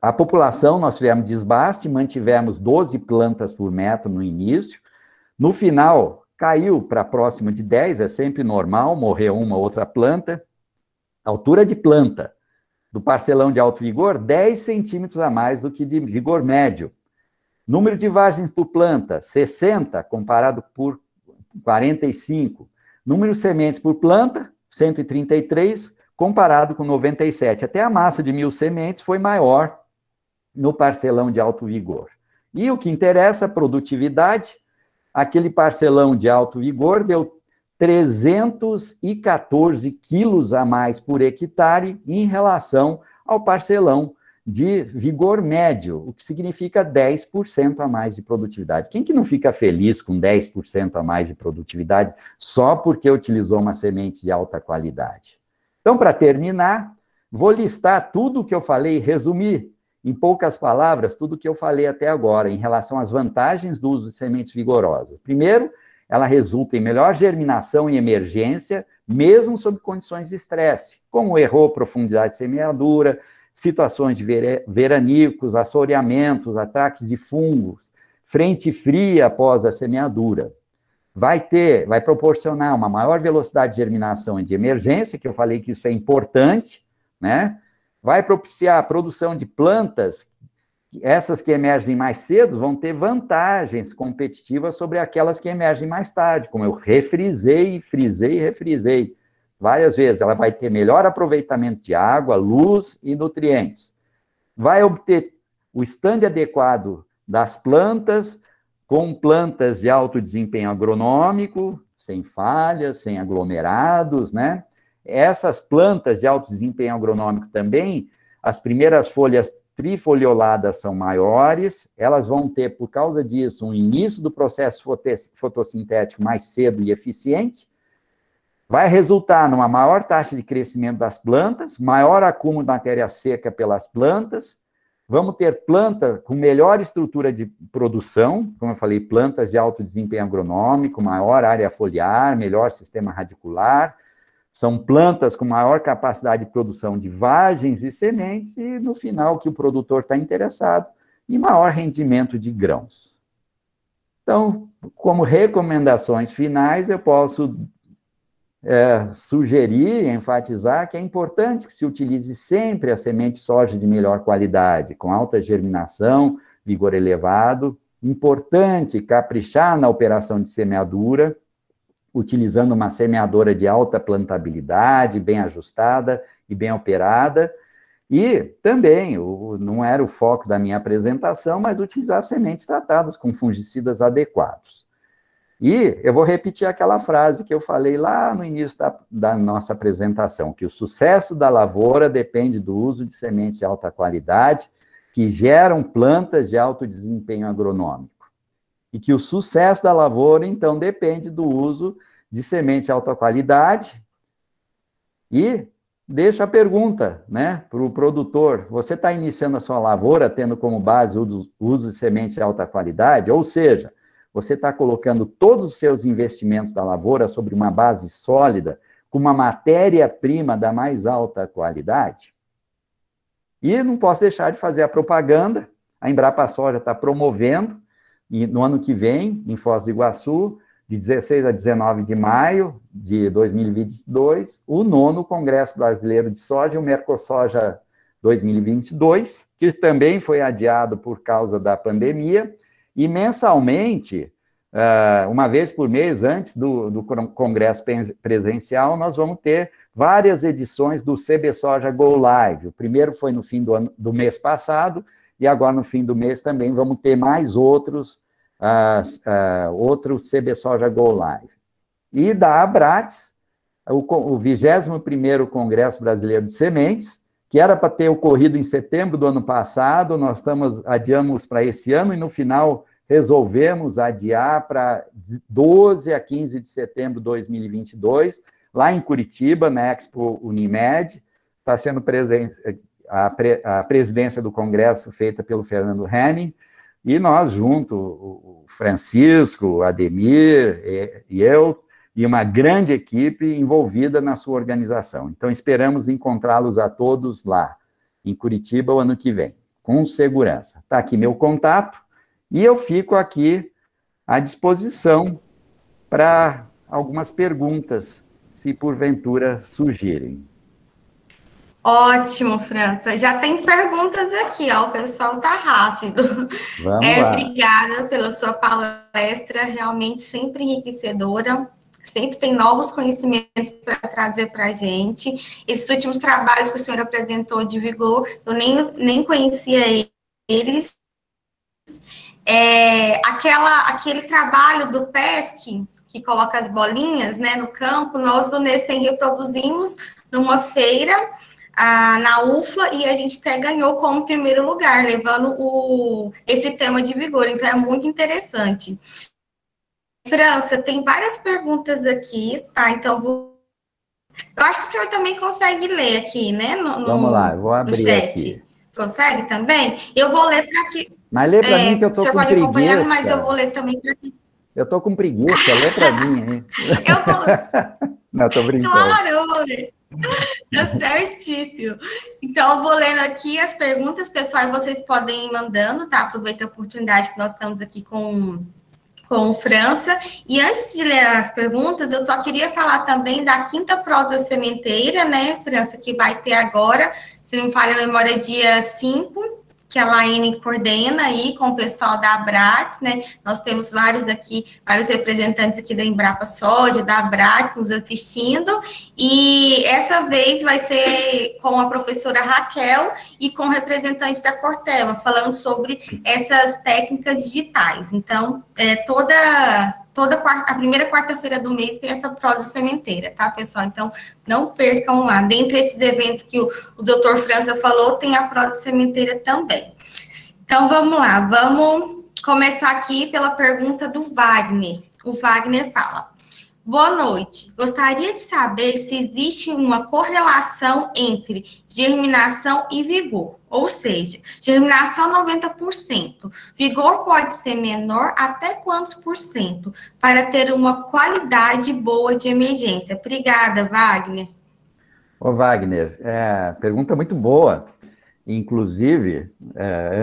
A população, nós tivemos desbaste, mantivemos 12 plantas por metro no início. No final, caiu para próximo de 10, é sempre normal, morreu uma ou outra planta. Altura de planta do parcelão de alto vigor, 10 centímetros a mais do que de vigor médio. Número de vagens por planta, 60, comparado por 45. Número de sementes por planta, 133, comparado com 97. Até a massa de 1.000 sementes foi maior no parcelão de alto vigor. E o que interessa, a produtividade, aquele parcelão de alto vigor deu 314 quilos a mais por hectare em relação ao parcelão de vigor médio, o que significa 10% a mais de produtividade. Quem que não fica feliz com 10% a mais de produtividade só porque utilizou uma semente de alta qualidade? Então, para terminar, vou listar tudo o que eu falei, resumir em poucas palavras tudo o que eu falei até agora em relação às vantagens do uso de sementes vigorosas. Primeiro, ela resulta em melhor germinação em emergência, mesmo sob condições de estresse, como erro, profundidade de semeadura, situações de veranicos, assoreamentos, ataques de fungos, frente fria após a semeadura. Vai proporcionar uma maior velocidade de germinação e de emergência, que eu falei que isso é importante, né? Vai propiciar a produção de plantas, essas que emergem mais cedo vão ter vantagens competitivas sobre aquelas que emergem mais tarde, como eu refrisei, frisei e refrisei várias vezes. Ela vai ter melhor aproveitamento de água, luz e nutrientes. Vai obter o estande adequado das plantas, com plantas de alto desempenho agronômico, sem falhas, sem aglomerados, né? Essas plantas de alto desempenho agronômico também, as primeiras folhas trifolioladas são maiores, elas vão ter, por causa disso, um início do processo fotossintético mais cedo e eficiente, vai resultar numa maior taxa de crescimento das plantas, maior acúmulo de matéria seca pelas plantas, vamos ter planta com melhor estrutura de produção, como eu falei, plantas de alto desempenho agronômico, maior área foliar, melhor sistema radicular, são plantas com maior capacidade de produção de vagens e sementes, e no final que o produtor está interessado, em maior rendimento de grãos. Então, como recomendações finais, eu posso sugerir, enfatizar que é importante que se utilize sempre a semente de soja de melhor qualidade, com alta germinação, vigor elevado. Importante caprichar na operação de semeadura, utilizando uma semeadora de alta plantabilidade, bem ajustada e bem operada. E também, não era o foco da minha apresentação, mas utilizar sementes tratadas com fungicidas adequados. E eu vou repetir aquela frase que eu falei lá no início da nossa apresentação, que o sucesso da lavoura depende do uso de sementes de alta qualidade, que geram plantas de alto desempenho agronômico. E que o sucesso da lavoura, então, depende do uso de semente de alta qualidade. E deixo a pergunta, né, para o produtor: você está iniciando a sua lavoura tendo como base o uso de semente de alta qualidade? Ou seja, você está colocando todos os seus investimentos da lavoura sobre uma base sólida, com uma matéria-prima da mais alta qualidade? E não posso deixar de fazer a propaganda. A Embrapa Soja está promovendo, e no ano que vem, em Foz do Iguaçu, de 16 a 19 de maio de 2022, o 9º Congresso Brasileiro de Soja, o Mercosoja 2022, que também foi adiado por causa da pandemia. E mensalmente, uma vez por mês, antes do congresso presencial, nós vamos ter várias edições do CB Soja Go Live. O primeiro foi no fim do mês passado, e agora no fim do mês também vamos ter mais outros CB Soja Go Live. E da Abrates, o 21º Congresso Brasileiro de Sementes, que era para ter ocorrido em setembro do ano passado, nós adiamos para esse ano, e no final resolvemos adiar para 12 a 15 de setembro de 2022, lá em Curitiba, na Expo Unimed. Está sendo a presidência do Congresso feita pelo Fernando Henning, e nós junto, o Francisco, o Ademir e eu, e uma grande equipe envolvida na sua organização. Então, esperamos encontrá-los a todos lá, em Curitiba, o ano que vem, com segurança. Está aqui meu contato, e eu fico aqui à disposição para algumas perguntas, se porventura surgirem. Ótimo, França. Já tem perguntas aqui, ó. O pessoal tá rápido. Vamos lá. Obrigada pela sua palestra, realmente sempre enriquecedora. Sempre tem novos conhecimentos para trazer para a gente. Esses últimos trabalhos que o senhor apresentou de vigor, eu nem conhecia ele. eles. Aquele trabalho do PESC, que coloca as bolinhas, né, no campo, nós do NECEM reproduzimos numa feira na UFLA, e a gente até ganhou como primeiro lugar, levando esse tema de vigor, então é muito interessante. França, tem várias perguntas aqui, tá? Então, eu acho que o senhor também consegue ler aqui, né? Vamos lá, eu vou abrir no chat. aqui. Consegue também? Eu vou ler para que... Mas lê para mim que eu tô com preguiça. O senhor pode acompanhar, mas eu vou ler também para que... Eu tô com preguiça, lê para mim, hein? Eu vou... Não, tô brincando. Claro, eu vou ler. Tá certíssimo. Então, eu vou lendo aqui as perguntas, pessoal, e vocês podem ir mandando, tá? Aproveita a oportunidade que nós estamos aqui com França. E antes de ler as perguntas, eu só queria falar também da quinta prosa sementeira, né, França, que vai ter agora, se não me falha a memória, dia 5, que a Laine coordena aí com o pessoal da Abrates, né? Nós temos vários representantes aqui da Embrapa Soja, da Abrates nos assistindo, e essa vez vai ser com a professora Raquel e com o representante da Corteva, falando sobre essas técnicas digitais. Então, a primeira quarta-feira do mês tem essa prosa sementeira, tá, pessoal? Então, não percam lá. Dentre esses eventos que o doutor França falou, tem a prosa sementeira também. Então, vamos lá. Vamos começar aqui pela pergunta do Wagner. O Wagner fala: boa noite. Gostaria de saber se existe uma correlação entre germinação e vigor. Ou seja, germinação 90%. Vigor pode ser menor até quantos por cento para ter uma qualidade boa de emergência? Obrigada, Wagner. Ô, Wagner, pergunta muito boa. Inclusive,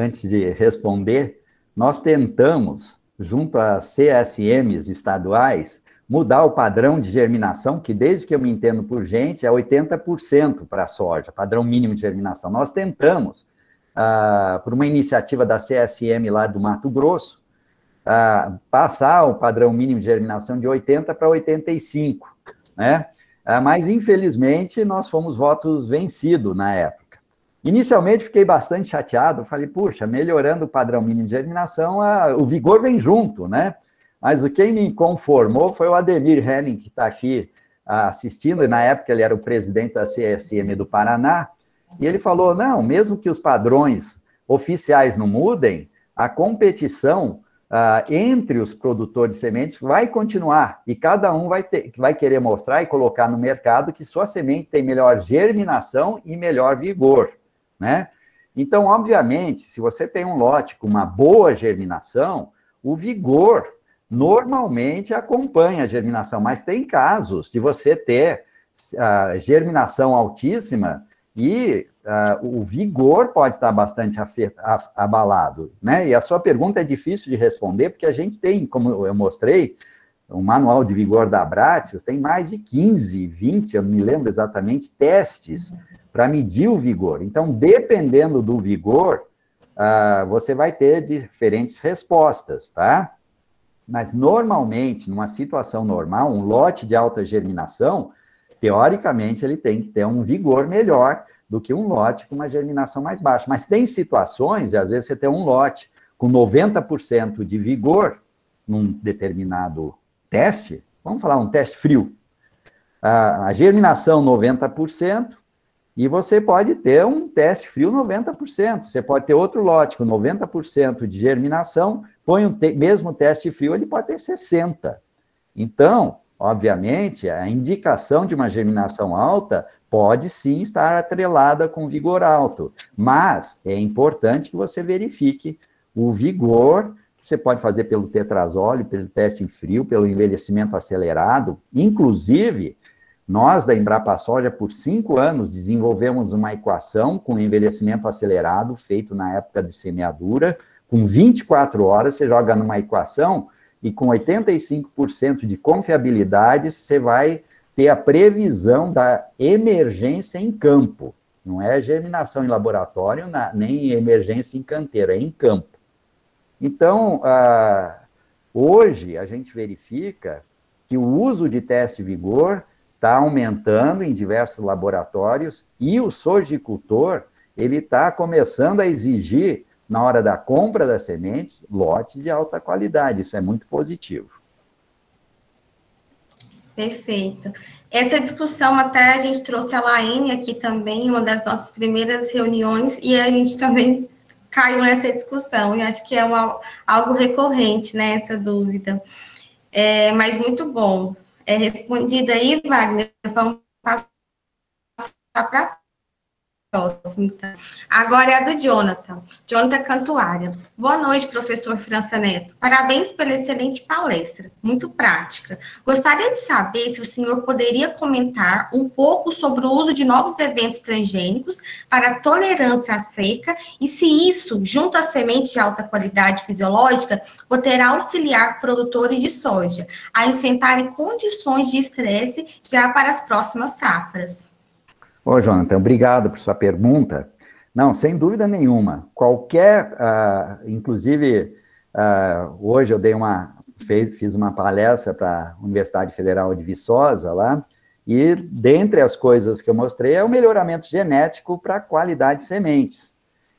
antes de responder, nós tentamos, junto às CSMs estaduais, mudar o padrão de germinação, que desde que eu me entendo por gente, é 80% para a soja, padrão mínimo de germinação. Nós tentamos, por uma iniciativa da CSM lá do Mato Grosso, passar o padrão mínimo de germinação de 80 para 85, né? Mas, infelizmente, nós fomos votos vencidos na época. Inicialmente, fiquei bastante chateado, falei, puxa, melhorando o padrão mínimo de germinação, o vigor vem junto, né? Mas quem me conformou foi o Ademir Henning, que está aqui assistindo, e na época ele era o presidente da CSM do Paraná, e ele falou, não, mesmo que os padrões oficiais não mudem, a competição entre os produtores de sementes vai continuar, e cada um vai querer mostrar e colocar no mercado que sua semente tem melhor germinação e melhor vigor, né? Então, obviamente, se você tem um lote com uma boa germinação, o vigor normalmente acompanha a germinação, mas tem casos de você ter germinação altíssima e o vigor pode estar bastante abalado, né? E a sua pergunta é difícil de responder, porque a gente tem, como eu mostrei, o manual de vigor da Abrates tem mais de 15, 20, eu não me lembro exatamente, testes para medir o vigor. Então, dependendo do vigor, você vai ter diferentes respostas, tá? Mas, normalmente, numa situação normal, um lote de alta germinação, teoricamente, ele tem que ter um vigor melhor do que um lote com uma germinação mais baixa. Mas tem situações, e às vezes você tem um lote com 90% de vigor num determinado teste, vamos falar um teste frio, a germinação 90%, e você pode ter um teste frio 90%. Você pode ter outro lote com 90% de germinação, põe o mesmo teste frio, ele pode ter 60%. Então, obviamente, a indicação de uma germinação alta pode sim estar atrelada com vigor alto, mas é importante que você verifique o vigor, que você pode fazer pelo tetrazole, pelo teste em frio, pelo envelhecimento acelerado. Inclusive, nós da Embrapa Soja, por 5 anos, desenvolvemos uma equação com envelhecimento acelerado, feito na época de semeadura. Com 24 horas, você joga numa equação e com 85% de confiabilidade, você vai ter a previsão da emergência em campo. Não é germinação em laboratório, nem emergência em canteiro, é em campo. Então, hoje, a gente verifica que o uso de teste de vigor está aumentando em diversos laboratórios e o sojicultor, ele está começando a exigir na hora da compra das sementes, lotes de alta qualidade. Isso é muito positivo. Perfeito. Essa discussão até a gente trouxe a Laine aqui também, uma das nossas primeiras reuniões, e a gente também caiu nessa discussão, e acho que é algo recorrente, né, essa dúvida. Mas muito bom. Respondida aí, Wagner, vamos passar para a próxima. Agora é a do Jonathan. Jonathan Cantuária. Boa noite, professor França Neto. Parabéns pela excelente palestra, muito prática. Gostaria de saber se o senhor poderia comentar um pouco sobre o uso de novos eventos transgênicos para tolerância à seca e se isso, junto à semente de alta qualidade fisiológica, poderá auxiliar produtores de soja a enfrentarem condições de estresse já para as próximas safras. Ô, Jonathan, obrigado por sua pergunta. Não, sem dúvida nenhuma. Inclusive, hoje eu fiz uma palestra para a Universidade Federal de Viçosa lá, e dentre as coisas que eu mostrei é o melhoramento genético para a qualidade de sementes.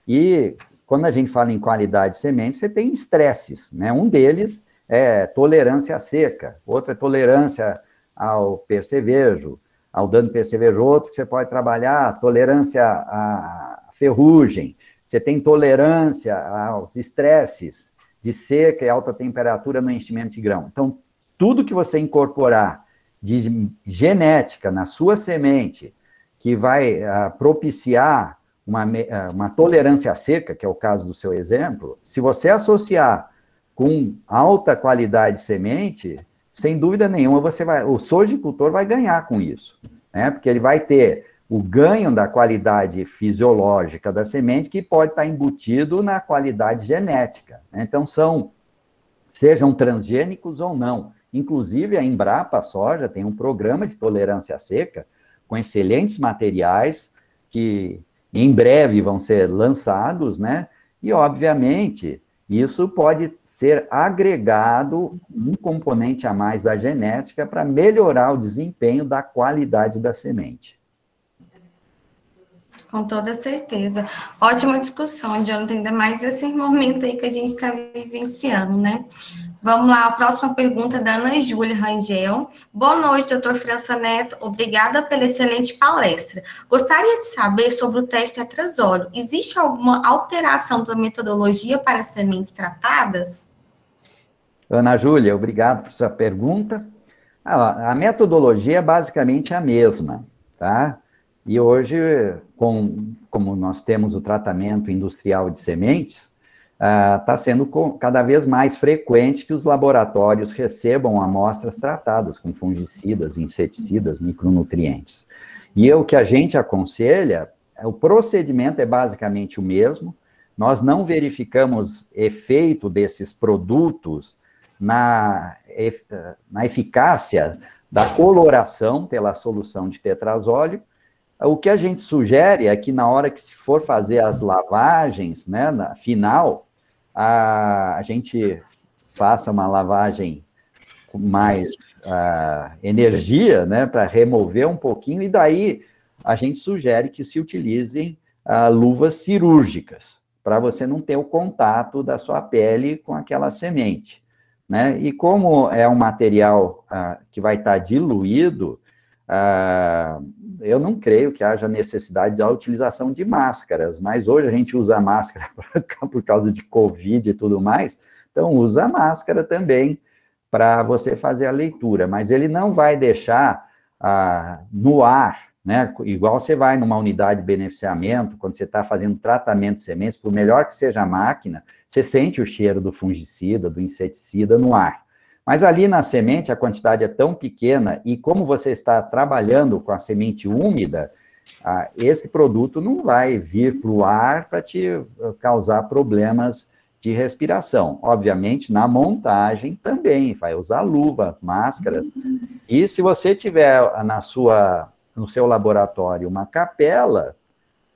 E quando a gente fala em qualidade de sementes, você tem estresses, né? Um deles é tolerância à seca, outro é tolerância ao percevejo, ao dano percevejoso, que você pode trabalhar, tolerância à ferrugem, você tem tolerância aos estresses de seca e alta temperatura no enchimento de grão. Então, tudo que você incorporar de genética na sua semente, que vai propiciar uma tolerância à seca, que é o caso do seu exemplo, se você associar com alta qualidade de semente, sem dúvida nenhuma, o sojicultor vai ganhar com isso, né? Porque ele vai ter o ganho da qualidade fisiológica da semente, que pode estar embutido na qualidade genética, né? Então, sejam transgênicos ou não. Inclusive, a Embrapa Soja tem um programa de tolerância à seca, com excelentes materiais, que em breve vão ser lançados, né? E, obviamente, isso pode ser agregado um componente a mais da genética para melhorar o desempenho da qualidade da semente. Com toda certeza. Ótima discussão, Jonathan, ainda mais esse momento aí que a gente está vivenciando, né? Vamos lá, a próxima pergunta da Ana Júlia Rangel. Boa noite, doutor França Neto. Obrigada pela excelente palestra. Gostaria de saber sobre o teste atrazóleo. Existe alguma alteração da metodologia para sementes tratadas? Ana Júlia, obrigado por sua pergunta. A metodologia é basicamente a mesma, tá? E hoje, como nós temos o tratamento industrial de sementes, está sendo cada vez mais frequente que os laboratórios recebam amostras tratadas com fungicidas, inseticidas, micronutrientes. E o que a gente aconselha, o procedimento é basicamente o mesmo, nós não verificamos efeito desses produtos na eficácia da coloração pela solução de tetrazóleo. O que a gente sugere é que na hora que se for fazer as lavagens, né, na final, a gente faça uma lavagem com mais energia, né, para remover um pouquinho, e daí a gente sugere que se utilizem luvas cirúrgicas, para você não ter o contato da sua pele com aquela semente, né? E como é um material que vai estar diluído, eu não creio que haja necessidade da utilização de máscaras, mas hoje a gente usa máscara por causa de Covid e tudo mais, então usa máscara também para você fazer a leitura, mas ele não vai deixar no ar, né? Igual você vai numa unidade de beneficiamento, quando você está fazendo tratamento de sementes, por melhor que seja a máquina, você sente o cheiro do fungicida, do inseticida no ar. Mas ali na semente a quantidade é tão pequena, e como você está trabalhando com a semente úmida, esse produto não vai vir para o ar para te causar problemas de respiração. Obviamente, na montagem também, vai usar luva, máscara. E se você tiver no seu laboratório uma capela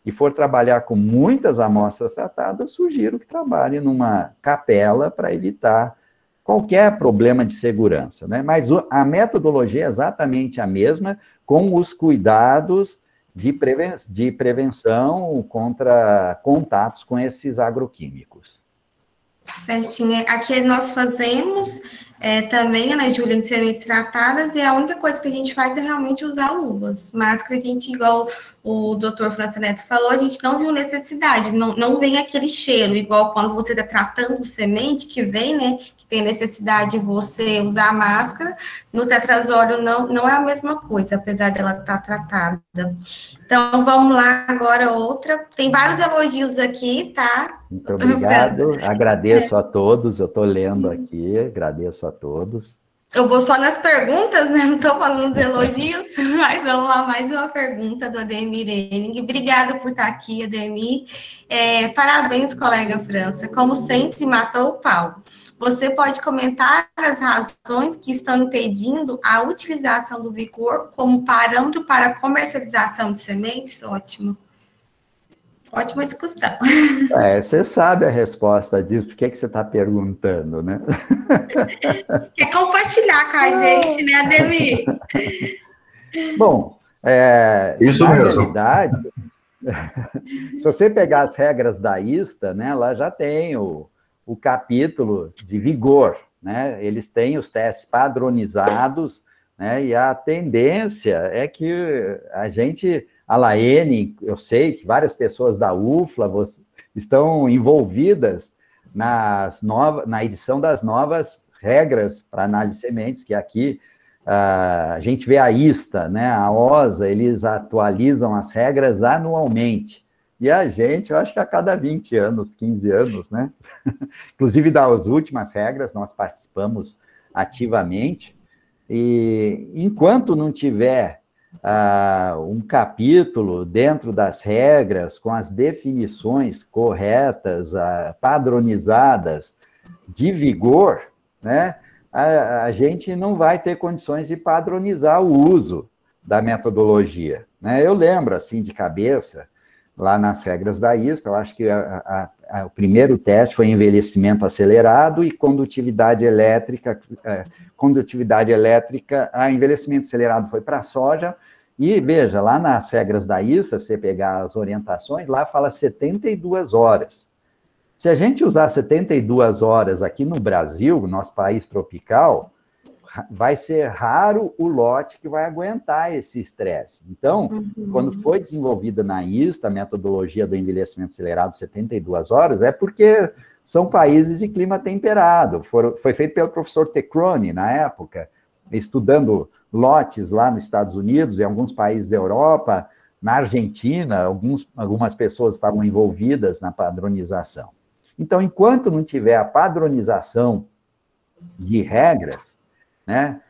e for trabalhar com muitas amostras tratadas, sugiro que trabalhe numa capela para evitar qualquer problema de segurança, né? Mas a metodologia é exatamente a mesma, com os cuidados de prevenção contra contatos com esses agroquímicos. Certinho. Aqui nós fazemos também, Ana Júlia, em sementes tratadas, e a única coisa que a gente faz é realmente usar luvas. Máscara, a gente, igual o doutor França Neto falou, a gente não viu necessidade, não vem aquele cheiro, igual quando você está tratando semente, que vem, né, que tem necessidade de você usar a máscara. No tetrazóleo não é a mesma coisa, apesar dela estar tratada. Então, vamos lá agora outra. Tem vários elogios aqui, tá? Muito obrigado, agradeço a todos, eu estou lendo aqui, agradeço a todos. Eu vou só nas perguntas, né? Não estou falando dos elogios, mas vamos lá, mais uma pergunta do Ademir Henning. Obrigada por estar aqui, Ademir. Parabéns, colega França. Como sempre, matou o pau. Você pode comentar as razões que estão impedindo a utilização do vigor como parâmetro para a comercialização de sementes? Ótimo. Ótima discussão. Você sabe a resposta disso, por que você está perguntando, né? Quer compartilhar com a gente, né, Ademir? Bom, isso na mesmo. realidade, se você pegar as regras da ISTA, né, lá já tem o capítulo de vigor, né? Eles têm os testes padronizados, né? E a tendência é que a Laene, eu sei que várias pessoas da UFLA estão envolvidas na edição das novas regras para análise de sementes, que aqui a gente vê a ISTA, né, a OSA, eles atualizam as regras anualmente. E a gente, eu acho que a cada 20 anos, 15 anos, né? Inclusive das últimas regras, nós participamos ativamente. E enquanto não tiver um capítulo dentro das regras, com as definições corretas, padronizadas, de vigor, né, a gente não vai ter condições de padronizar o uso da metodologia, né? Eu lembro, assim, de cabeça, lá nas regras da ISTA, eu acho que o primeiro teste foi envelhecimento acelerado e condutividade elétrica. Envelhecimento acelerado foi para a soja, e veja, lá nas regras da ISTA, você pegar as orientações, lá fala 72 horas. Se a gente usar 72 horas aqui no Brasil, nosso país tropical, vai ser raro o lote que vai aguentar esse estresse. Então, quando foi desenvolvida na ISTA a metodologia do envelhecimento acelerado 72 horas, é porque são países de clima temperado. Foi feito pelo professor Tecroni, na época, estudando lotes lá nos Estados Unidos, em alguns países da Europa, na Argentina, algumas pessoas estavam envolvidas na padronização. Então, enquanto não tiver a padronização de regras, né,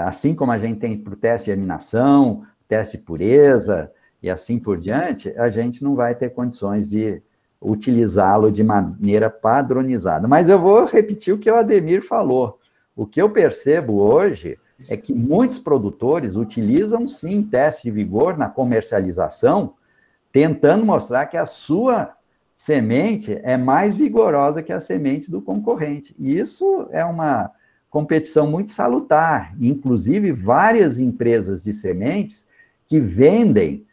assim como a gente tem para o teste de germinação, teste de pureza e assim por diante, a gente não vai ter condições de utilizá-lo de maneira padronizada. Mas eu vou repetir o que o Ademir falou. O que eu percebo hoje é que muitos produtores utilizam, sim, teste de vigor na comercialização, tentando mostrar que a sua semente é mais vigorosa que a semente do concorrente. E isso é uma competição muito salutar. Inclusive, várias empresas de sementes que vendem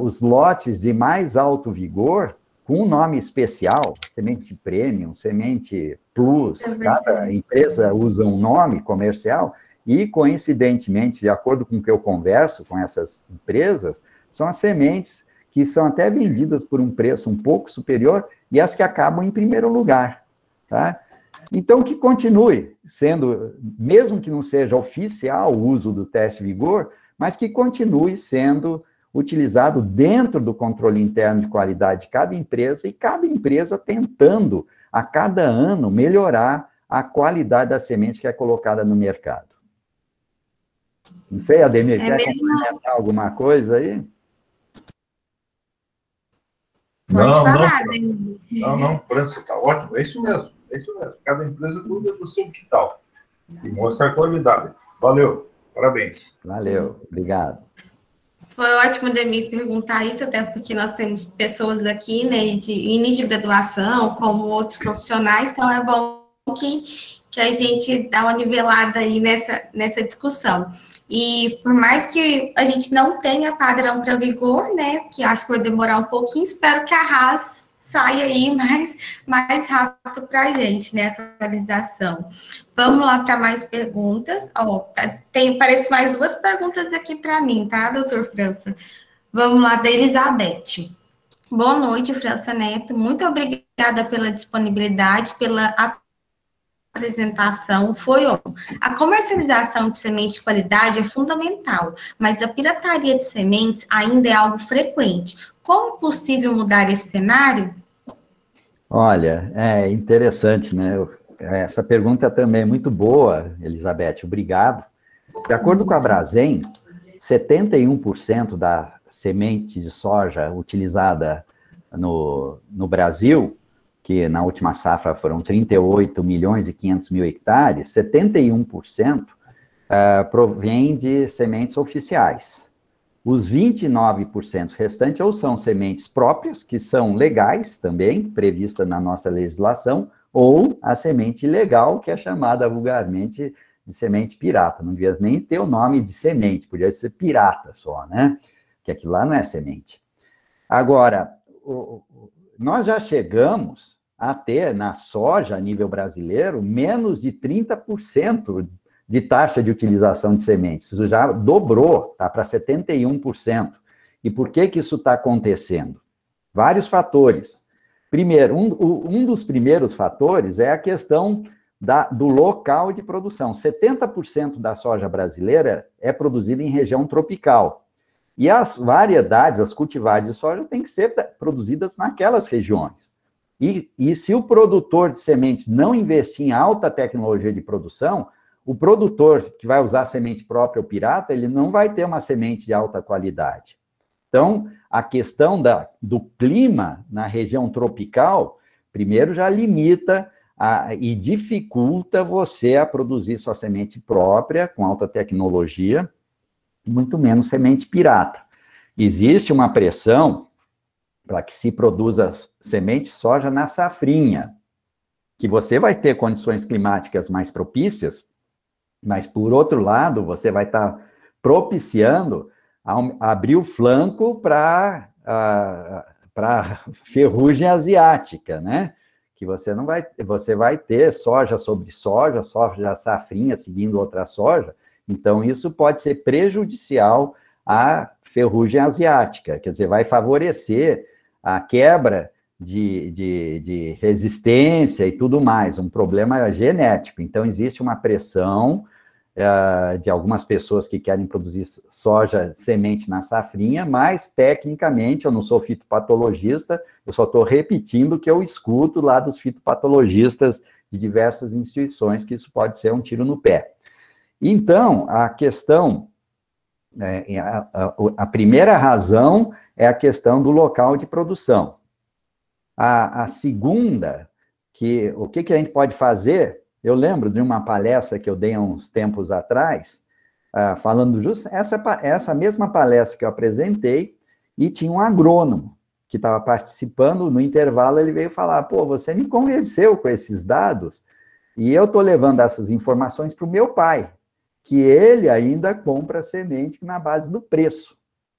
os lotes de mais alto vigor com um nome especial, semente premium, semente plus, cada empresa usa um nome comercial e, coincidentemente, de acordo com o que eu converso com essas empresas, são as sementes que são até vendidas por um preço um pouco superior e as que acabam em primeiro lugar, tá? Então, que continue sendo, mesmo que não seja oficial o uso do teste de vigor, mas que continue sendo utilizado dentro do controle interno de qualidade de cada empresa, e cada empresa tentando, a cada ano, melhorar a qualidade da semente que é colocada no mercado. Não sei, Ademir, quer complementar alguma coisa aí? Não, França, está ótimo, é isso mesmo. Cada empresa cuida do seu quintal e mostra a qualidade. Valeu, parabéns. Valeu, obrigado. Foi ótimo, Ademir, perguntar isso, até porque nós temos pessoas aqui, né, de início de graduação, como outros profissionais, então é bom que a gente dá uma nivelada aí nessa discussão. E por mais que a gente não tenha padrão para vigor, né, que acho que vai demorar um pouquinho, espero que a Haas saia aí mais rápido para a gente, né, a atualização. Vamos lá para mais perguntas. Parece mais 2 perguntas aqui para mim, tá, doutor França? Vamos lá, da Elizabeth. Boa noite, França Neto. Muito obrigada pela disponibilidade, pela apresentação. A comercialização de sementes de qualidade é fundamental, mas a pirataria de sementes ainda é algo frequente. Como é possível mudar esse cenário? Olha, é interessante, né? Essa pergunta também é muito boa, Elizabeth, obrigado. De acordo com a Brasem, 71% da semente de soja utilizada no Brasil, que na última safra foram 38 milhões e 500 mil hectares, 71% provém de sementes oficiais. Os 29% restantes ou são sementes próprias, que são legais também, prevista na nossa legislação, ou a semente ilegal, que é chamada vulgarmente de semente pirata. Não devia nem ter o nome de semente, podia ser pirata só, né? Que aquilo lá não é semente. Agora, nós já chegamos a ter na soja, a nível brasileiro, menos de 30% de taxa de utilização de sementes. Isso já dobrou, está para 71%. E por que isso está acontecendo? Vários fatores. Primeiro, um dos primeiros fatores é a questão do local de produção. 70% da soja brasileira é produzida em região tropical. E as variedades, as cultivares de soja, têm que ser produzidas naquelas regiões. E se o produtor de sementes não investir em alta tecnologia de produção, o produtor que vai usar semente própria ou pirata, ele não vai ter uma semente de alta qualidade. Então, a questão do clima na região tropical, primeiro já limita e dificulta você a produzir sua semente própria, com alta tecnologia, muito menos semente pirata. Existe uma pressão para que se produza semente de soja na safrinha, que você vai ter condições climáticas mais propícias, mas, por outro lado, você vai estar propiciando abrir o flanco para ferrugem asiática, né? Que você vai ter soja sobre soja safrinha seguindo outra soja, então isso pode ser prejudicial à ferrugem asiática, quer dizer, vai favorecer a quebra de resistência e tudo mais, um problema genético. Então, existe uma pressão de algumas pessoas que querem produzir soja semente na safrinha, mas, tecnicamente, eu não sou fitopatologista, eu só estou repetindo o que eu escuto lá dos fitopatologistas de diversas instituições, que isso pode ser um tiro no pé. Então, a questão, a primeira razão é a questão do local de produção. A segunda, o que a gente pode fazer, eu lembro de uma palestra que eu dei há uns tempos atrás, falando justo essa mesma palestra que eu apresentei, e tinha um agrônomo que estava participando, no intervalo ele veio falar, pô, você me convenceu com esses dados, e eu estou levando essas informações para o meu pai, que ele ainda compra semente na base do preço,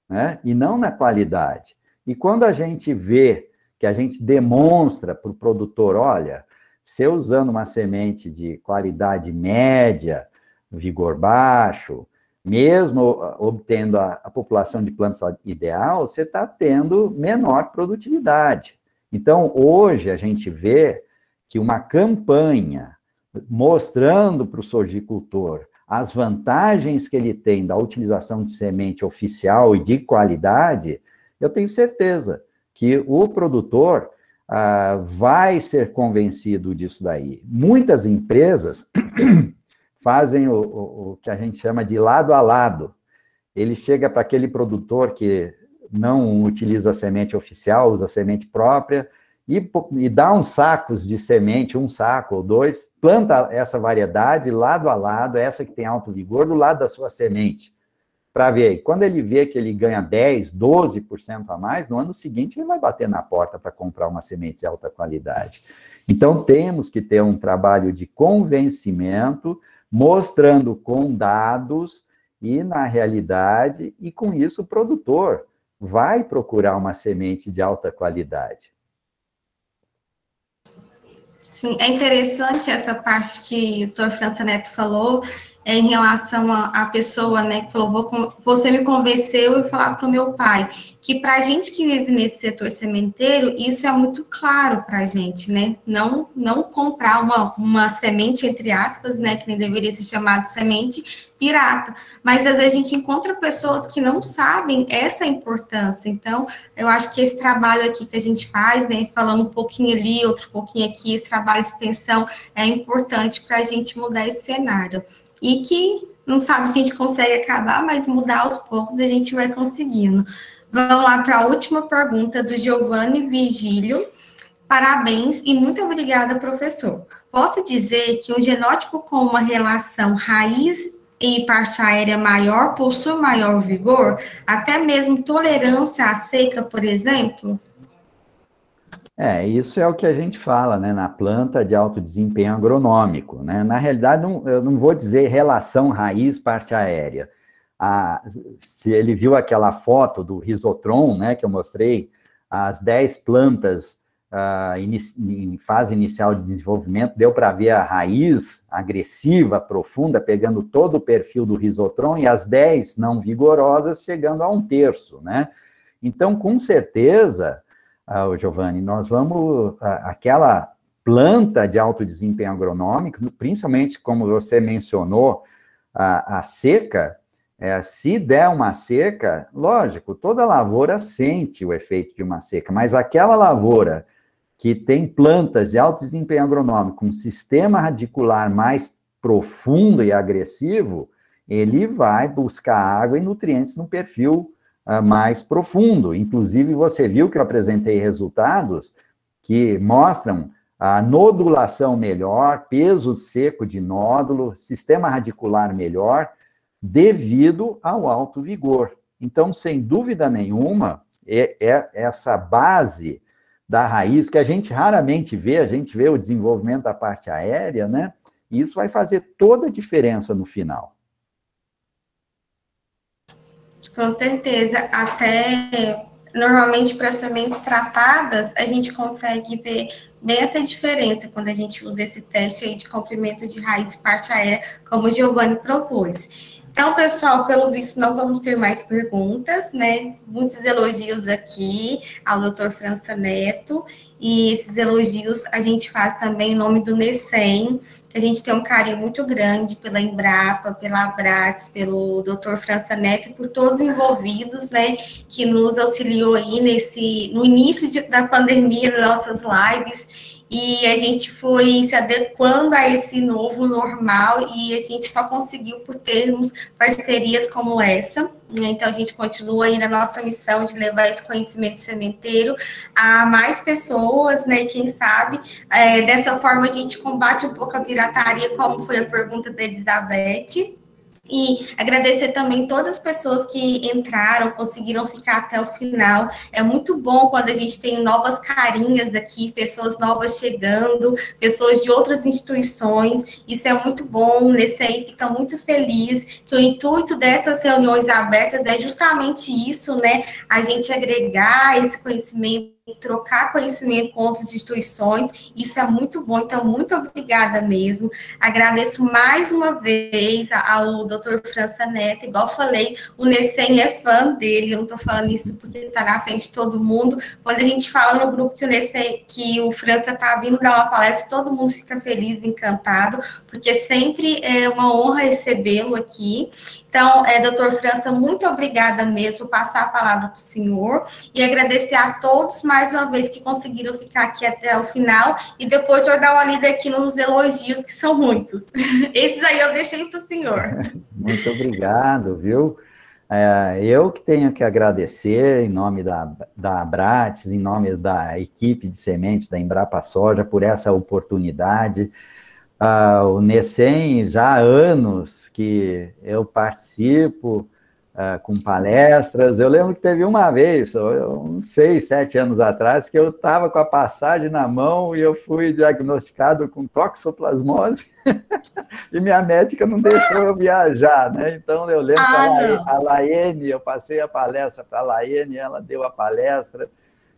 né? E não na qualidade. E quando a gente vê, que a gente demonstra para o produtor, olha, se eu usando uma semente de qualidade média, vigor baixo, mesmo obtendo a população de plantas ideal, você está tendo menor produtividade. Então, hoje a gente vê que uma campanha mostrando para o sojicultor as vantagens que ele tem da utilização de semente oficial e de qualidade, eu tenho certeza que o produtor vai ser convencido disso daí. Muitas empresas fazem o que a gente chama de lado a lado. Ele chega para aquele produtor que não utiliza semente oficial, usa semente própria, e dá uns sacos de semente, um saco ou dois, planta essa variedade lado a lado, essa que tem alto vigor, do lado da sua semente, para ver. Quando ele vê que ele ganha 10%, 12% a mais, no ano seguinte ele vai bater na porta para comprar uma semente de alta qualidade. Então, temos que ter um trabalho de convencimento, mostrando com dados e na realidade, e com isso o produtor vai procurar uma semente de alta qualidade. Sim, é interessante essa parte que o doutor França Neto falou, em relação à pessoa, né, que falou, você me convenceu e falar para o meu pai, que para a gente que vive nesse setor sementeiro, isso é muito claro para a gente, né, não comprar uma semente, entre aspas, né, que nem deveria ser chamada de semente pirata, mas às vezes a gente encontra pessoas que não sabem essa importância, então eu acho que esse trabalho aqui que a gente faz, né, falando um pouquinho ali, outro pouquinho aqui, esse trabalho de extensão é importante para a gente mudar esse cenário. E que não sabe se a gente consegue acabar, mas mudar aos poucos a gente vai conseguindo. Vamos lá para a última pergunta do Giovanni Virgílio. Parabéns e muito obrigada, professor. Posso dizer que um genótipo com uma relação raiz e parte aérea maior possui maior vigor, até mesmo tolerância à seca, por exemplo? Isso é o que a gente fala, né, na planta de alto desempenho agronômico, né? Na realidade, eu não vou dizer relação raiz-parte aérea. Se ele viu aquela foto do Risotron, né, que eu mostrei, as 10 plantas em fase inicial de desenvolvimento, deu para ver a raiz agressiva, profunda, pegando todo o perfil do Risotron, e as 10 não vigorosas chegando a 1/3, né? Então, com certeza, Giovanni, nós vamos, aquela planta de alto desempenho agronômico, principalmente como você mencionou, a seca, se der uma seca, lógico, toda lavoura sente o efeito de uma seca, mas aquela lavoura que tem plantas de alto desempenho agronômico, com um sistema radicular mais profundo e agressivo, ele vai buscar água e nutrientes no perfil mais profundo. Inclusive, você viu que eu apresentei resultados que mostram a nodulação melhor, peso seco de nódulo, sistema radicular melhor, devido ao alto vigor. Então, sem dúvida nenhuma, essa base da raiz, que a gente raramente vê, a gente vê o desenvolvimento da parte aérea, né? E isso vai fazer toda a diferença no final. Com certeza, até normalmente para sementes tratadas, a gente consegue ver bem essa diferença quando a gente usa esse teste aí de comprimento de raiz e parte aérea, como o Giovanni propôs. Então, pessoal, pelo visto, não vamos ter mais perguntas, né? Muitos elogios aqui ao Dr. França Neto, e esses elogios a gente faz também em nome do NECEM, que a gente tem um carinho muito grande pela Embrapa, pela Abrates, pelo Dr. França Neto e por todos os envolvidos, né, que nos auxiliou aí no início da pandemia, nas nossas lives, e a gente foi se adequando a esse novo normal e a gente só conseguiu por termos parcerias como essa. Então, a gente continua aí na nossa missão de levar esse conhecimento sementeiro a mais pessoas, né? E quem sabe, dessa forma, a gente combate um pouco a pirataria, como foi a pergunta da Elizabeth. E agradecer também todas as pessoas que entraram, conseguiram ficar até o final. É muito bom quando a gente tem novas carinhas aqui, pessoas novas chegando, pessoas de outras instituições. Isso é muito bom, o NECEM fica muito feliz, que o intuito dessas reuniões abertas é justamente isso, né? A gente agregar esse conhecimento, trocar conhecimento com outras instituições, isso é muito bom, então muito obrigada mesmo, agradeço mais uma vez ao Dr. França Neto, igual falei, o NECEM é fã dele, eu não estou falando isso porque está na frente de todo mundo, quando a gente fala no grupo que o NECEM, que o França está vindo dar uma palestra, todo mundo fica feliz, encantado, porque sempre é uma honra recebê-lo aqui. Então, doutor França, muito obrigada mesmo por passar a palavra para o senhor e agradecer a todos mais uma vez que conseguiram ficar aqui até o final e depois eu dar uma lida aqui nos elogios, que são muitos. Esses aí eu deixei para o senhor. Muito obrigado, viu? Eu que tenho que agradecer em nome da Abrates, em nome da equipe de sementes da Embrapa Soja por essa oportunidade. O NECEM, já há anos que eu participo, com palestras. Eu lembro que teve uma vez, uns 6, 7 anos atrás, que eu estava com a passagem na mão e eu fui diagnosticado com toxoplasmose e minha médica não deixou eu viajar, né? Então, eu lembro que a Laene, eu passei a palestra para a Laene, ela deu a palestra,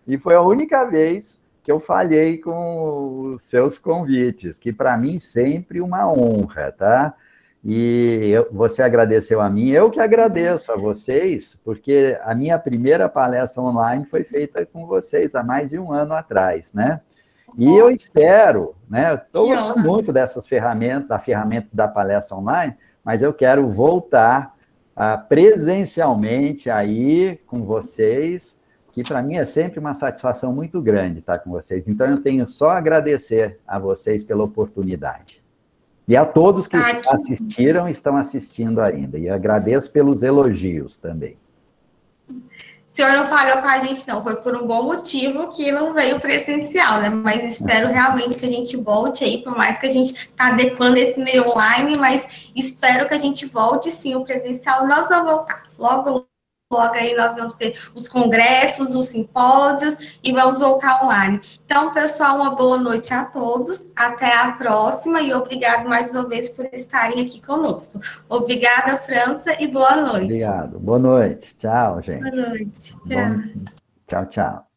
e foi a única vez que eu falhei com os seus convites, que para mim sempre uma honra, tá? E você agradeceu a mim, eu que agradeço a vocês, porque a minha primeira palestra online foi feita com vocês há mais de um ano atrás, né? E eu espero, né? Estou gostando muito dessas ferramentas, da ferramenta da palestra online, mas eu quero voltar presencialmente aí com vocês, que para mim é sempre uma satisfação muito grande estar com vocês. Então, eu tenho só a agradecer a vocês pela oportunidade. E a todos que assistiram e estão assistindo ainda. E agradeço pelos elogios também. O senhor não falhou com a gente, não. Foi por um bom motivo que não veio presencial, né? Mas espero realmente que a gente volte aí, por mais que a gente está adequando esse meio online, mas espero que a gente volte, sim, o presencial. Nós vamos voltar logo aí nós vamos ter os congressos, os simpósios e vamos voltar online. Então, pessoal, uma boa noite a todos, até a próxima e obrigado mais uma vez por estarem aqui conosco. Obrigada, França, e boa noite. Obrigado, boa noite. Tchau, gente. Boa noite, tchau. Tchau, tchau.